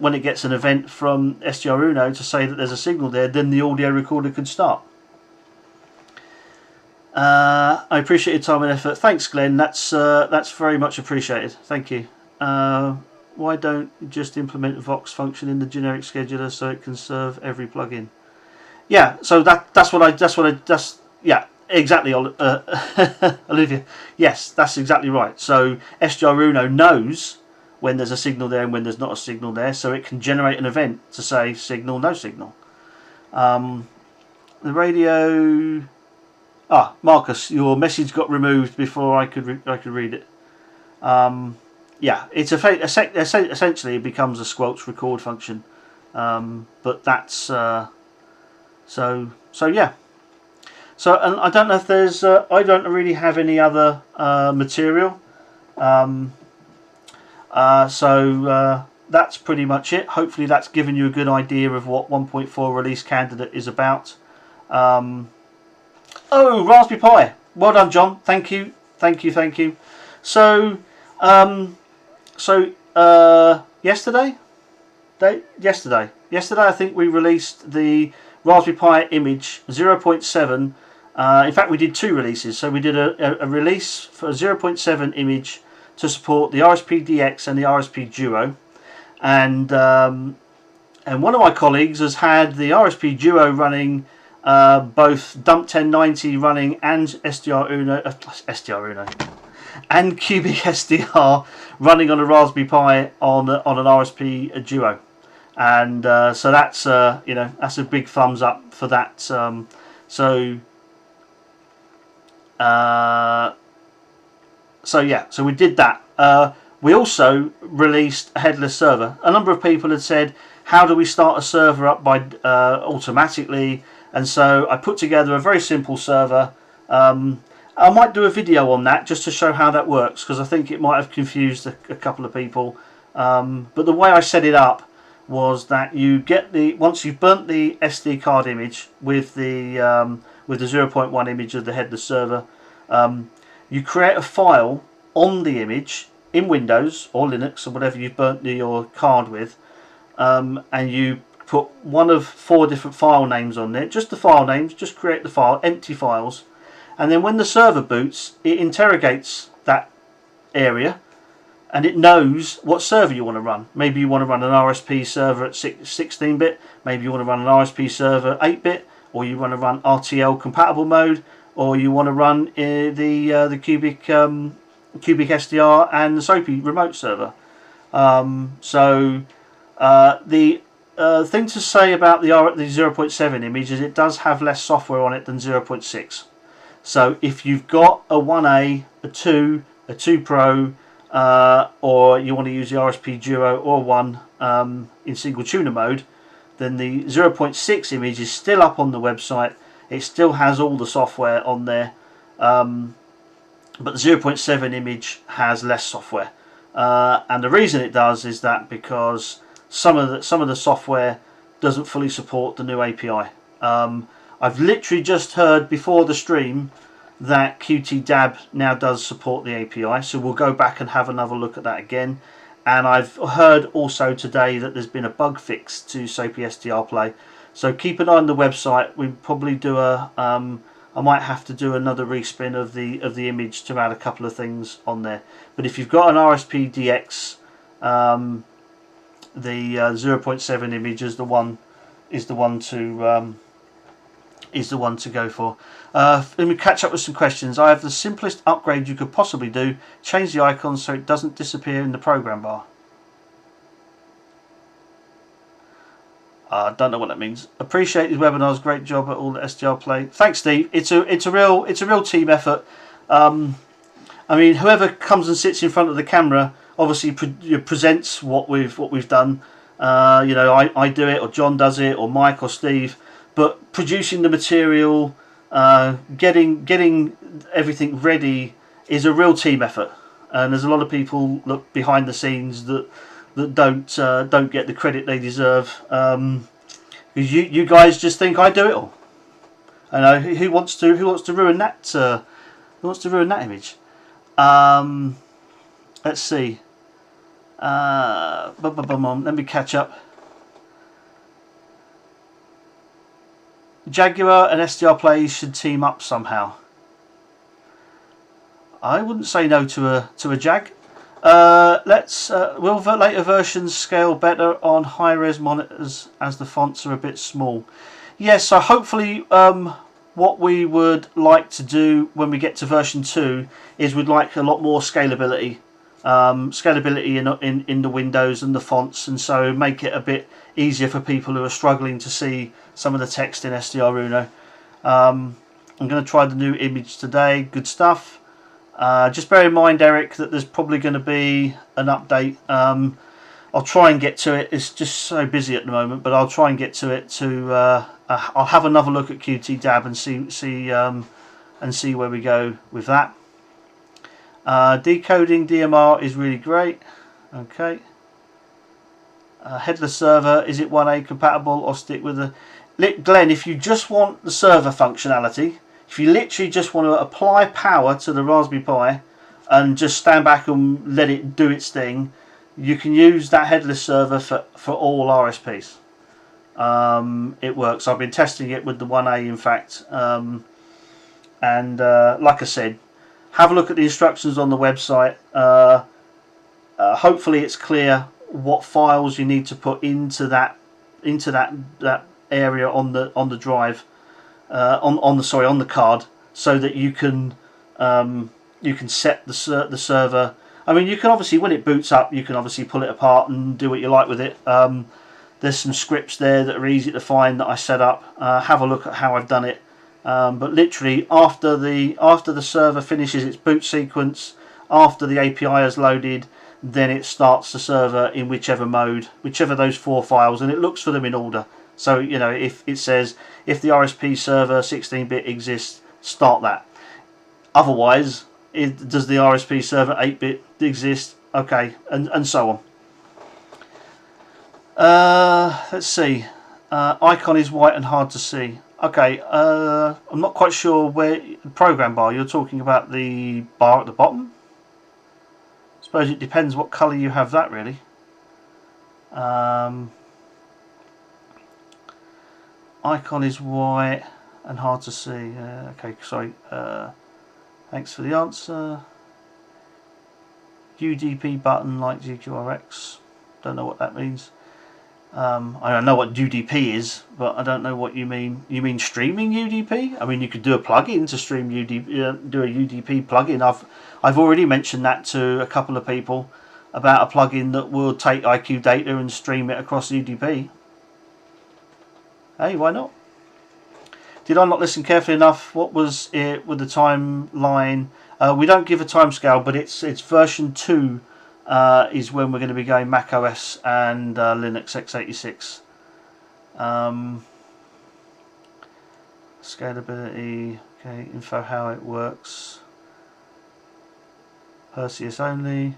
event from SDR Uno to say that there's a signal there, then the audio recorder could start. I appreciate your time and effort. Thanks, Glenn. That's very much appreciated. Thank you. Why don't you just implement a Vox function in the generic scheduler so it can serve every plugin? Yeah. So yeah, exactly, Olivia. Yes, that's exactly right. So SDR Uno knows when there's a signal there and when there's not a signal there, so it can generate an event to say signal, no signal. The radio. Marcus, your message got removed before I could read it. Yeah, it's essentially it becomes a squelch record function, but that's so yeah. So, and I don't know if there's I don't really have any other material. That's pretty much it. Hopefully that's given you a good idea of what 1.4 release candidate is about. Oh, Raspberry Pi. Well done, John. Thank you. So, yesterday I think we released the Raspberry Pi image 0.7 In fact, we did 2 releases. So we did a release for a 0.7 image to support the RSP-DX and the RSP-Duo, and one of my colleagues has had the RSP-Duo running, both Dump 1090 running, and SDRuno and Cubic SDR running on a Raspberry Pi on an RSP-Duo, and so that's that's a big thumbs up for that. So we did that. We also released a headless server. A number of people had said, how do we start a server up by automatically? And so I put together a very simple server. I might do a video on that just to show how that works, because I think it might have confused a couple of people. But the way I set it up was that you get once you've burnt the SD card image with the 0.1 image of the headless server, you create a file on the image in Windows or Linux or whatever you've burnt your card with, and you put one of 4 different file names on there, just the file names, just create the file, empty files, and then when the server boots, it interrogates that area and it knows what server you want to run. Maybe you want to run an RSP server at 16-bit, maybe you want to run an RSP server 8-bit, or you want to run RTL compatible mode, or you want to run the Cubic SDR and the Soapy remote server. The thing to say about the 0.7 image is it does have less software on it than 0.6. So if you've got a 1A, a 2, a 2 Pro, or you want to use the RSP-Duo or 1 in single tuner mode, then the 0.6 image is still up on the website. It still has all the software on there, but the 0.7 image has less software, and the reason it does is that because some of the software doesn't fully support the new API. I've literally just heard before the stream that QT-DAB now does support the API, so we'll go back and have another look at that again. And I've heard also today that there's been a bug fix to Soapy SDRplay, so keep an eye on the website. We probably do I might have to do another respin of the image to add a couple of things on there. But if you've got an RSP-DX, the 0.7 image is the one to go for. Let me catch up with some questions. I have the simplest upgrade you could possibly do. Change the icon so it doesn't disappear in the program bar. I don't know what that means. Appreciate these webinars. Great job at all the SDRplay. Thanks, Steve. It's a real team effort. I mean, whoever comes and sits in front of the camera obviously presents what we've done. I do it, or John does it, or Mike or Steve. But producing the material, getting everything ready is a real team effort, and there's a lot of people look behind the scenes that don't get the credit they deserve. Because you guys just think I do it all. I know who wants to ruin that. Who wants to ruin that image? Let's see. Let me catch up. Jaguar and SDRplay should team up somehow. I wouldn't say no to a Jag. Will later versions scale better on high-res monitors as the fonts are a bit small? Yes, so hopefully what we would like to do when we get to version 2 is we'd like a lot more scalability. Scalability in the windows and the fonts, and so make it a bit easier for people who are struggling to see some of the text in SDRuno. I'm going to try the new image today. Good stuff. Just bear in mind, Eric, that there's probably going to be an update. I'll try and get to it. It's just so busy at the moment, but I'll try and get to it. I'll have another look at QT-DAB and see where we go with that. Decoding DMR is really great. Okay. Headless server, is it 1A compatible or stick with the... Glenn, if you just want the server functionality, if you literally just want to apply power to the Raspberry Pi and just stand back and let it do its thing, you can use that headless server for all RSPs. It works. I've been testing it with the 1A, in fact. And like I said, have a look at the instructions on the website. Hopefully it's clear what files you need to put into that area on the drive, on the card, so that you can set the server. I mean, you can obviously, when it boots up, you can obviously pull it apart and do what you like with it. There's some scripts there that are easy to find that I set up. Have a look at how I've done it. But literally, after the server finishes its boot sequence, after the API is loaded, then it starts the server in whichever mode, whichever those 4 files, and it looks for them in order. So, you know, if it says if the RSP server 16-bit exists, start that. Otherwise, does the RSP server 8-bit exist? Okay, and so on. Let's see. Icon is white and hard to see. Okay, I'm not quite sure where program bar. You're talking about the bar at the bottom. I suppose it depends what colour you have that, really. Icon is white and hard to see. Okay, sorry. Thanks for the answer. UDP button like GQRX. Don't know what that means. I don't know what UDP is, but I don't know what you mean. You mean streaming UDP? I mean, you could do a plugin to stream UDP. Do a UDP plugin. I've already mentioned that to a couple of people about a plugin that will take IQ data and stream it across UDP. Hey, why not? Did I not listen carefully enough? What was it with the timeline? We don't give a timescale, but it's version 2 is when we're going to be going Mac OS and Linux x86. Scalability, okay, info how it works. Perseus only.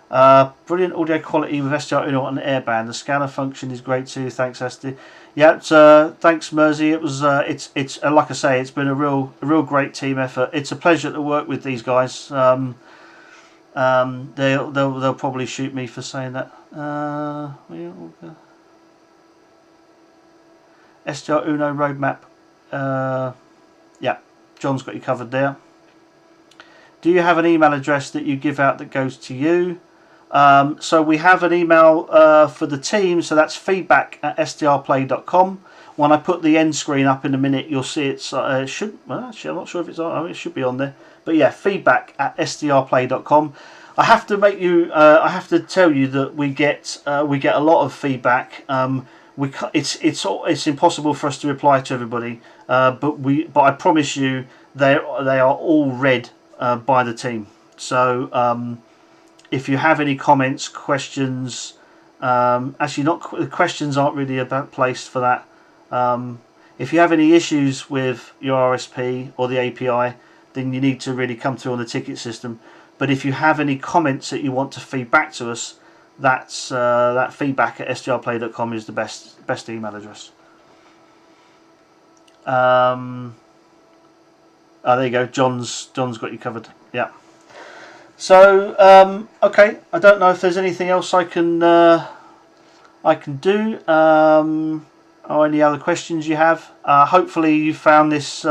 Brilliant audio quality with SDR Uno on airband. The scanner function is great too. Thanks, SD. Yeah, thanks, Mersey. It was it's like I say, it's been a real great team effort. It's a pleasure to work with these guys. They'll probably shoot me for saying that. SDR Uno roadmap. Yeah, John's got you covered there. Do you have an email address that you give out that goes to you? So we have an email for the team, so that's feedback@sdrplay.com. When I put the end screen up in a minute, you'll see it should. Well, actually, I'm not sure if it's on. It should be on there. But yeah, feedback@sdrplay.com. I have to make you. I have to tell you that we get a lot of feedback. It's impossible for us to reply to everybody. But I promise you, they are all read by the team. So if you have any comments, questions, actually the questions aren't really about placed for that. If you have any issues with your RSP or the API, then you need to really come through on the ticket system. But if you have any comments that you want to feed back to us, that's that feedback@sdrplay.com is the best email address. Oh, there you go. John's got you covered. Yeah. So okay, I don't know if there's anything else I can do, or any other questions you have. Hopefully you found this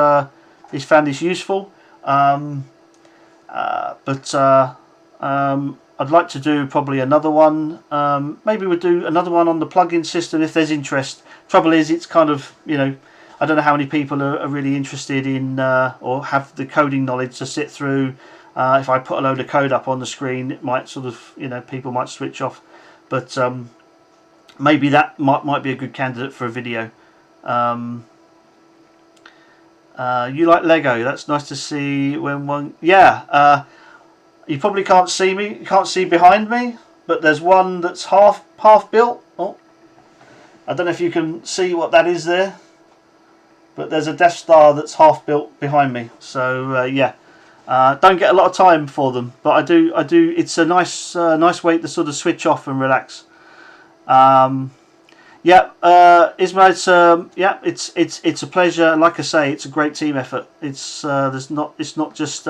useful. But I'd like to do probably another one. Maybe we'll do another one on the plugin system if there's interest. Trouble is, it's kind of, you know, I don't know how many people are really interested in or have the coding knowledge to sit through. If I put a load of code up on the screen, it might sort of, you know, people might switch off. But maybe that might be a good candidate for a video. You like Lego? That's nice to see when one. Yeah, you probably can't see me. You can't see behind me, but there's one that's half built. Oh, I don't know if you can see what that is there, but there's a Death Star that's half built behind me. So yeah, don't get a lot of time for them, but I do. It's a nice way to sort of switch off and relax. Yeah, Ismail, it's a pleasure, and like I say, it's a great team effort. It's not just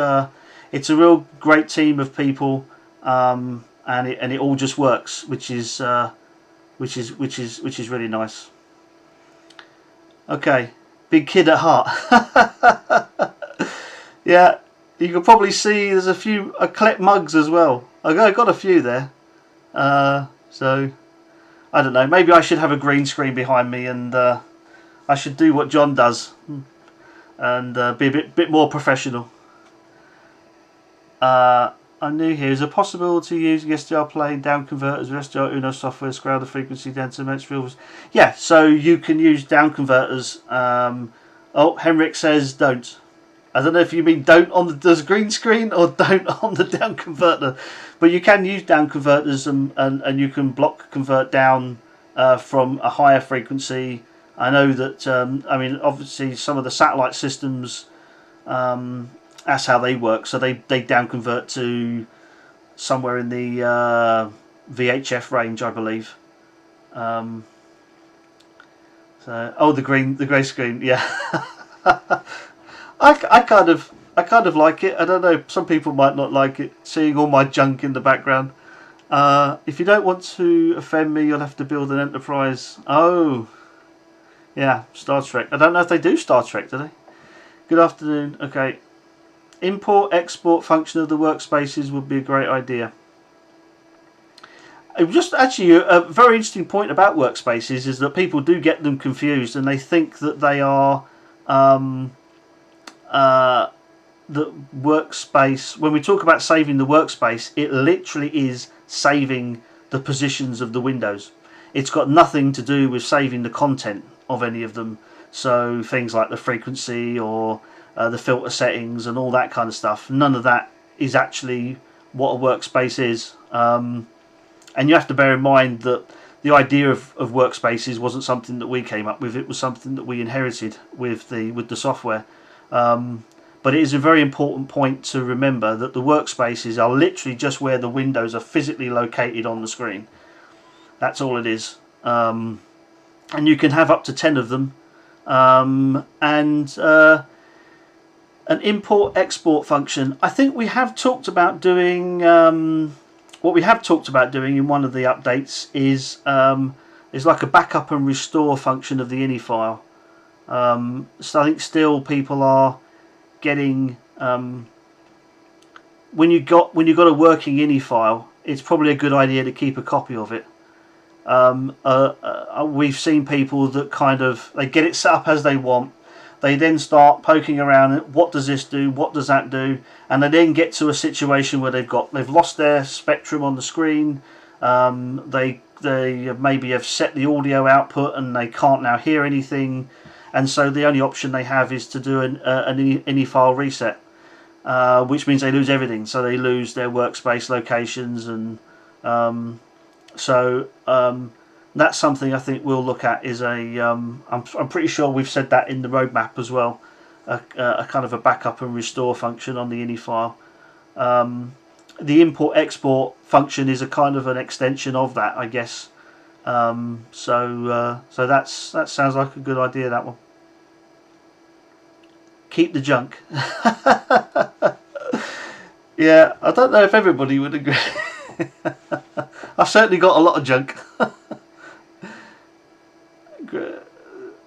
it's a real great team of people, and it all just works, which is really nice. Okay, Big kid at heart. Yeah, you can probably see there's a few I collect mugs as well. I got a few there. So I don't know. Maybe I should have a green screen behind me, and I should do what John does and be a bit more professional. I'm new here. Is it possible to use SDRplay down converters with SDR Uno software, scale the frequency down to Mansfield? Yeah, so you can use down converters. Oh, Henrik says don't. I don't know if you mean don't on the green screen or don't on the down converter, but you can use down converters and you can block convert down from a higher frequency. I know that I mean, obviously some of the satellite systems, that's how they work. So they down convert to somewhere in the VHF range, I believe. So oh, the grey screen, yeah. I kind of like it. I don't know. Some people might not like it, seeing all my junk in the background. If you don't want to offend me, you'll have to build an Enterprise. Oh, yeah, Star Trek. I don't know if they do Star Trek, do they? Good afternoon. Okay. Import-export function of the workspaces would be a great idea. Just actually a very interesting point about workspaces is that people do get them confused and they think that they are the workspace. When we talk about saving the workspace, it literally is saving the positions of the windows. It's got nothing to do with saving the content of any of them. So things like the frequency or the filter settings and all that kind of stuff, none of that is actually what a workspace is. And you have to bear in mind that the idea of workspaces wasn't something that we came up with. It was something that we inherited with the software. But it is a very important point to remember that the workspaces are literally just where the windows are physically located on the screen. That's all it is. And you can have up to 10 of them. And an import-export function. I think we have talked about doing... what we have talked about doing in one of the updates is like a backup and restore function of the ini file. So I think still people are getting when you got a working ini file, it's probably a good idea to keep a copy of it. We've seen people that kind of they get it set up as they want. They then start poking around. What does this do? What does that do? And they then get to a situation where they've lost their spectrum on the screen. They maybe have set the audio output and they can't now hear anything. And so the only option they have is to do an ini file reset, which means they lose everything. So they lose their workspace locations, and that's something I think we'll look at. Is I'm pretty sure we've said that in the roadmap as well. A kind of a backup and restore function on the ini file. The import-export function is a kind of an extension of that, I guess. So that sounds like a good idea. That one. Keep the junk. Yeah, I don't know if everybody would agree. I've certainly got a lot of junk.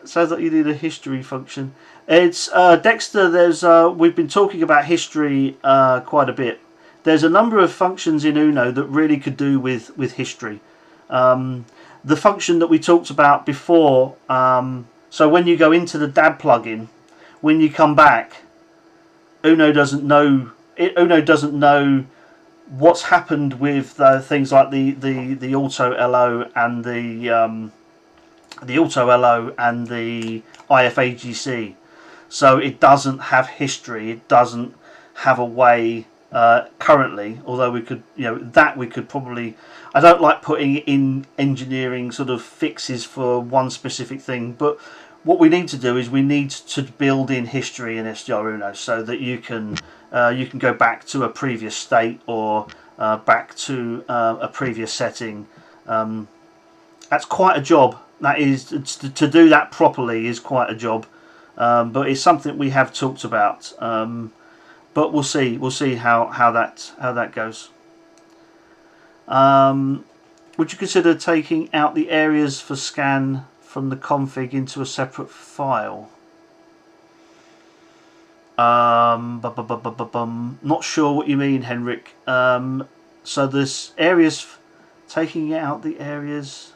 Sounds like you need a history function. It's Dexter. There's we've been talking about history quite a bit. There's a number of functions in Uno that really could do with history. The function that we talked about before. So when you go into the DAB plugin, when you come back, Uno doesn't know. Uno doesn't know what's happened with things like the auto LO and the auto LO and the IFAGC. So it doesn't have history. It doesn't have a way currently. Although we could, we could probably. I don't like putting in engineering sort of fixes for one specific thing, but what we need to do is we need to build in history in SDR Uno so that you can go back to a previous state or back to a previous setting. That's quite a job. That is to do that properly is quite a job, but it's something we have talked about. But we'll see how that goes. Would you consider taking out the areas for scan from the config into a separate file? Not sure what you mean, Henrik. So there's areas, taking out the areas.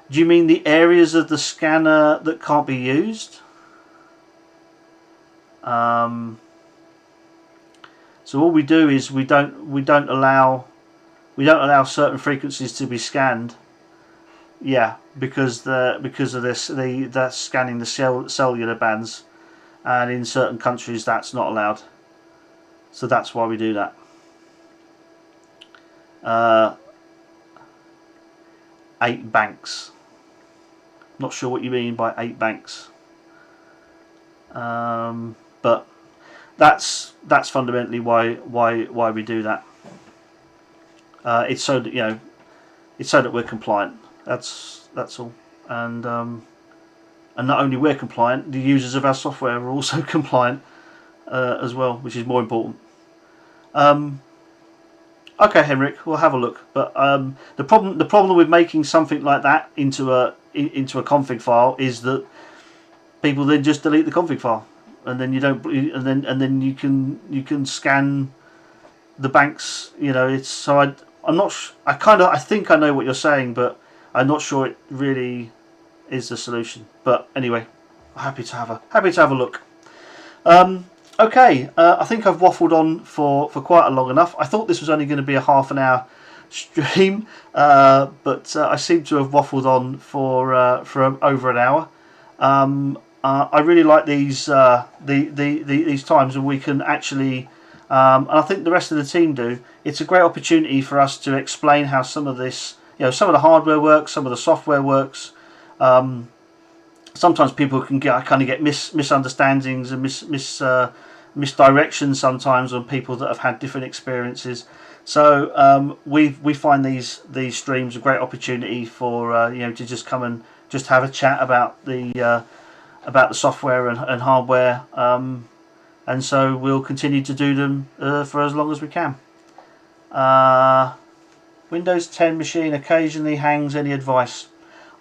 Do you mean the areas of the scanner that can't be used? So all we do is we don't allow certain frequencies to be scanned. Yeah, because of this, they're scanning the cellular bands, and in certain countries that's not allowed. So that's why we do that. 8 banks. Not sure what you mean by 8 banks. But that's fundamentally why we do that. It's so that it's so that we're compliant. That's all. And not only we're compliant, the users of our software are also compliant as well, which is more important. Okay, Henrik, we'll have a look. But the problem with making something like that into a config file is that people then just delete the config file, and then you don't, and then you can scan the banks. It's so I'm not. I think I know what you're saying, but I'm not sure it really is the solution. But anyway, happy to have a look. Okay, I think I've waffled on for quite a long enough. I thought this was only going to be a half an hour stream, but I seem to have waffled on for over an hour. I really like these times when we can actually, and I think the rest of the team do. It's a great opportunity for us to explain how some of this, some of the hardware works, some of the software works. Sometimes people can get misunderstandings and misdirections sometimes on people that have had different experiences. So we find these streams a great opportunity for to just come and just have a chat about the software and hardware, and so we'll continue to do them for as long as we can. Windows 10 machine occasionally hangs. Any advice?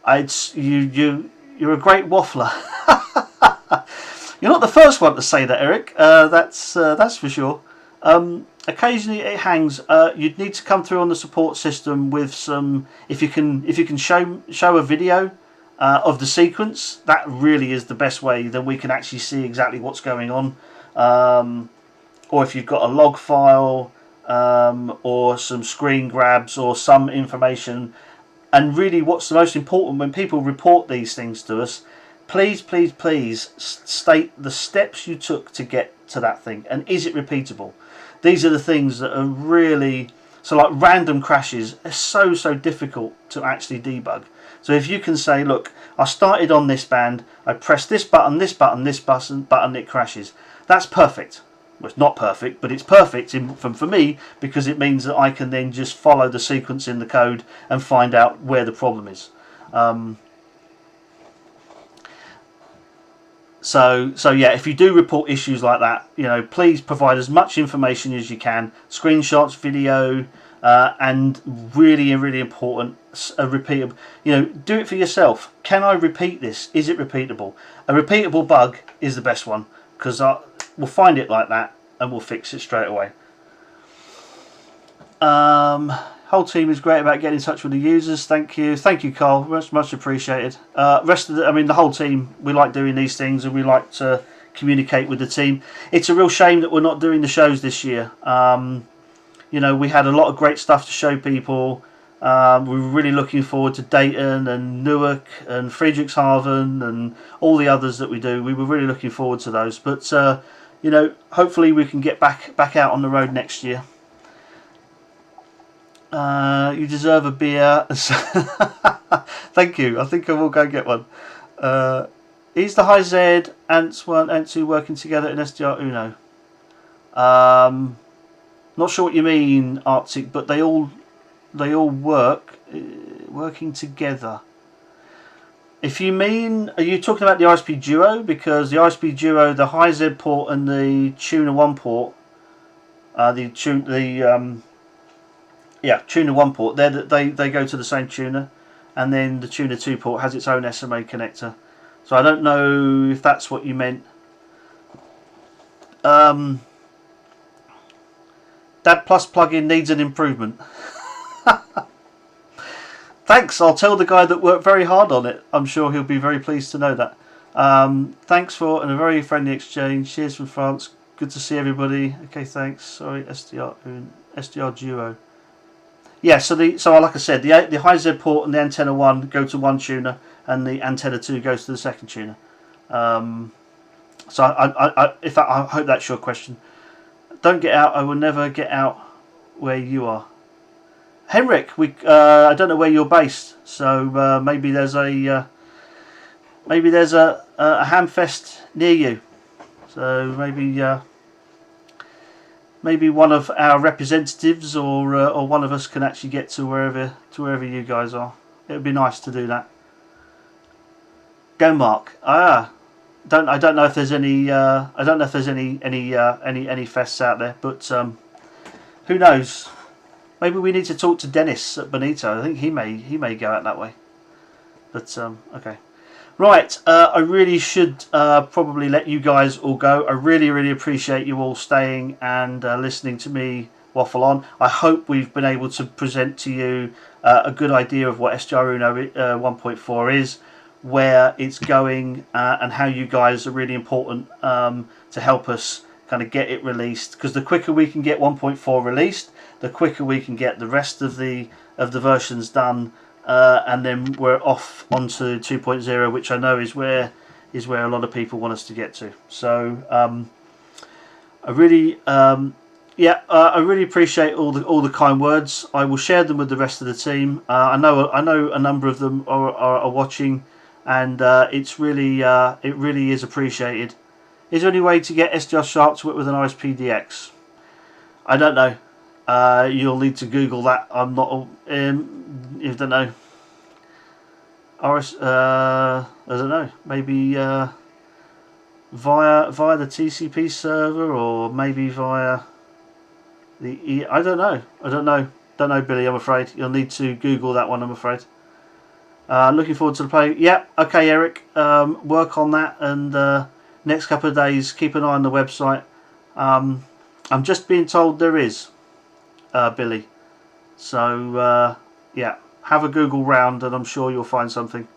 You're a great waffler. You're not the first one to say that, Eric. That's for sure. Occasionally it hangs. You'd need to come through on the support system with some. If you can show a video of the sequence, that really is the best way. Then we can actually see exactly what's going on. Or if you've got a log file, or some screen grabs, or some information. And really, what's the most important when people report these things to us, please state the steps you took to get to that thing, and is it repeatable? These are the things that are really, so like random crashes are so difficult to actually debug. So if you can say, look, I started on this band, I pressed this button, it crashes. That's perfect. Well, it's not perfect, but it's perfect for me, because it means that I can then just follow the sequence in the code and find out where the problem is. So yeah, if you do report issues like that, please provide as much information as you can, screenshots, video, and really important, a repeatable. Do it for yourself. Can I repeat this? Is it repeatable? A repeatable bug is the best one, because we'll find it like that and we'll fix it straight away. Whole team is great about getting in touch with the users. Thank you, Carl. Much appreciated. The whole team, we like doing these things and we like to communicate with the team. It's a real shame that we're not doing the shows this year. We had a lot of great stuff to show people. We were really looking forward to Dayton and Newark and Friedrichshafen and all the others that we do. We were really looking forward to those. But hopefully we can get back out on the road next year. You deserve a beer. Thank you. I think I will go get one. Is the High Z Ants 1 and 2 working together in SDR Uno? Not sure what you mean, Arctic, but they all working together. If you mean, are you talking about the ISP Duo? Because the ISP Duo, the High Z port and the Tuner 1 port, Tuner 1 port, they go to the same tuner, and then the Tuner 2 port has its own SMA connector. So I don't know if that's what you meant. Dad Plus plugin needs an improvement. Thanks, I'll tell the guy that worked very hard on it. I'm sure he'll be very pleased to know that. Thanks for a very friendly exchange. Cheers from France. Good to see everybody. Okay, thanks. Sorry, SDR Duo. Yeah, so like I said, the high Z port and the antenna 1 go to one tuner, and the antenna 2 goes to the second tuner. So I hope that's your question. Don't get out. I will never get out where you are. Henrik, I don't know where you're based, so maybe there's a Hamfest near you. So maybe one of our representatives or one of us can actually get to wherever you guys are. It would be nice to do that. Go, Mark. I don't know if there's any fests out there, but who knows? Maybe we need to talk to Dennis at Bonito. I think he may go out that way. But okay, right. I really should probably let you guys all go. I really appreciate you all staying and listening to me waffle on. I hope we've been able to present to you a good idea of what SDR Uno 1.4 is, where it's going, and how you guys are really important to help us kind of get it released. Because the quicker we can get 1.4 released, the quicker we can get the rest of the versions done, and then we're off onto 2.0, which I know is where a lot of people want us to get to. So I really appreciate all the kind words. I will share them with the rest of the team. I know a number of them are watching, and it really is appreciated. Is there any way to get SDR Sharp to work with an ISP-DX? I don't know. You'll need to Google that. I'm not. You don't know. I don't know. Maybe via the TCP server, or maybe via the. I don't know. Don't know, Billy. I'm afraid you'll need to Google that one. I'm afraid. Looking forward to the play. Yeah. Okay, Eric. Work on that, and next couple of days, keep an eye on the website. I'm just being told there is. Billy, so yeah, have a Google round and I'm sure you'll find something.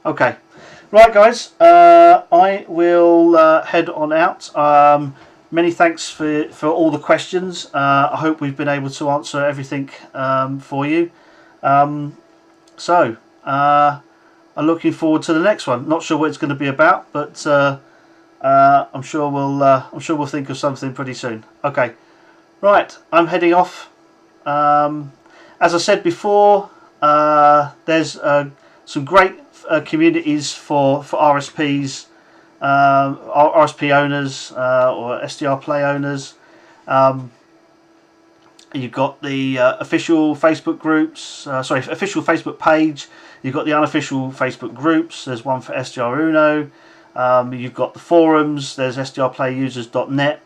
Okay, right guys, I will head on out. Many thanks for all the questions. I hope we've been able to answer everything for you. So I'm looking forward to the next one. Not sure what it's going to be about, but I'm sure we'll think of something pretty soon. Okay. Right, I'm heading off. As I said before, there's some great communities for RSPs, RSP owners, or SDRplay owners. You've got the official Facebook groups, official Facebook page. You've got the unofficial Facebook groups. There's one for SDR Uno. You've got the forums. There's SDRplayusers.net.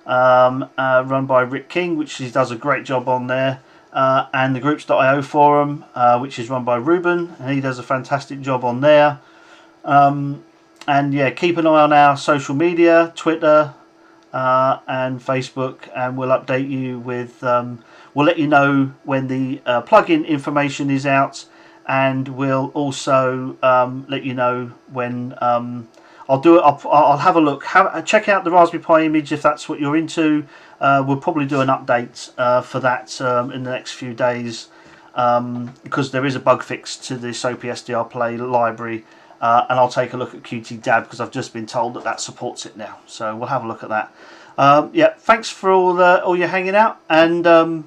Run by Rick King, which he does a great job on there, and the groups.io forum, which is run by Ruben, and he does a fantastic job on there. And yeah, keep an eye on our social media, Twitter and Facebook, and we'll update you with we'll let you know when the plugin information is out, and we'll also let you know when I'll have a look. Check out the Raspberry Pi image if that's what you're into. We'll probably do an update for that in the next few days, because there is a bug fix to the SOAP SDRplay library, and I'll take a look at QTDAB because I've just been told that supports it now. So we'll have a look at that. Yeah, thanks for all your hanging out, and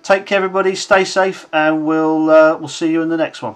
take care, everybody. Stay safe, and we'll see you in the next one.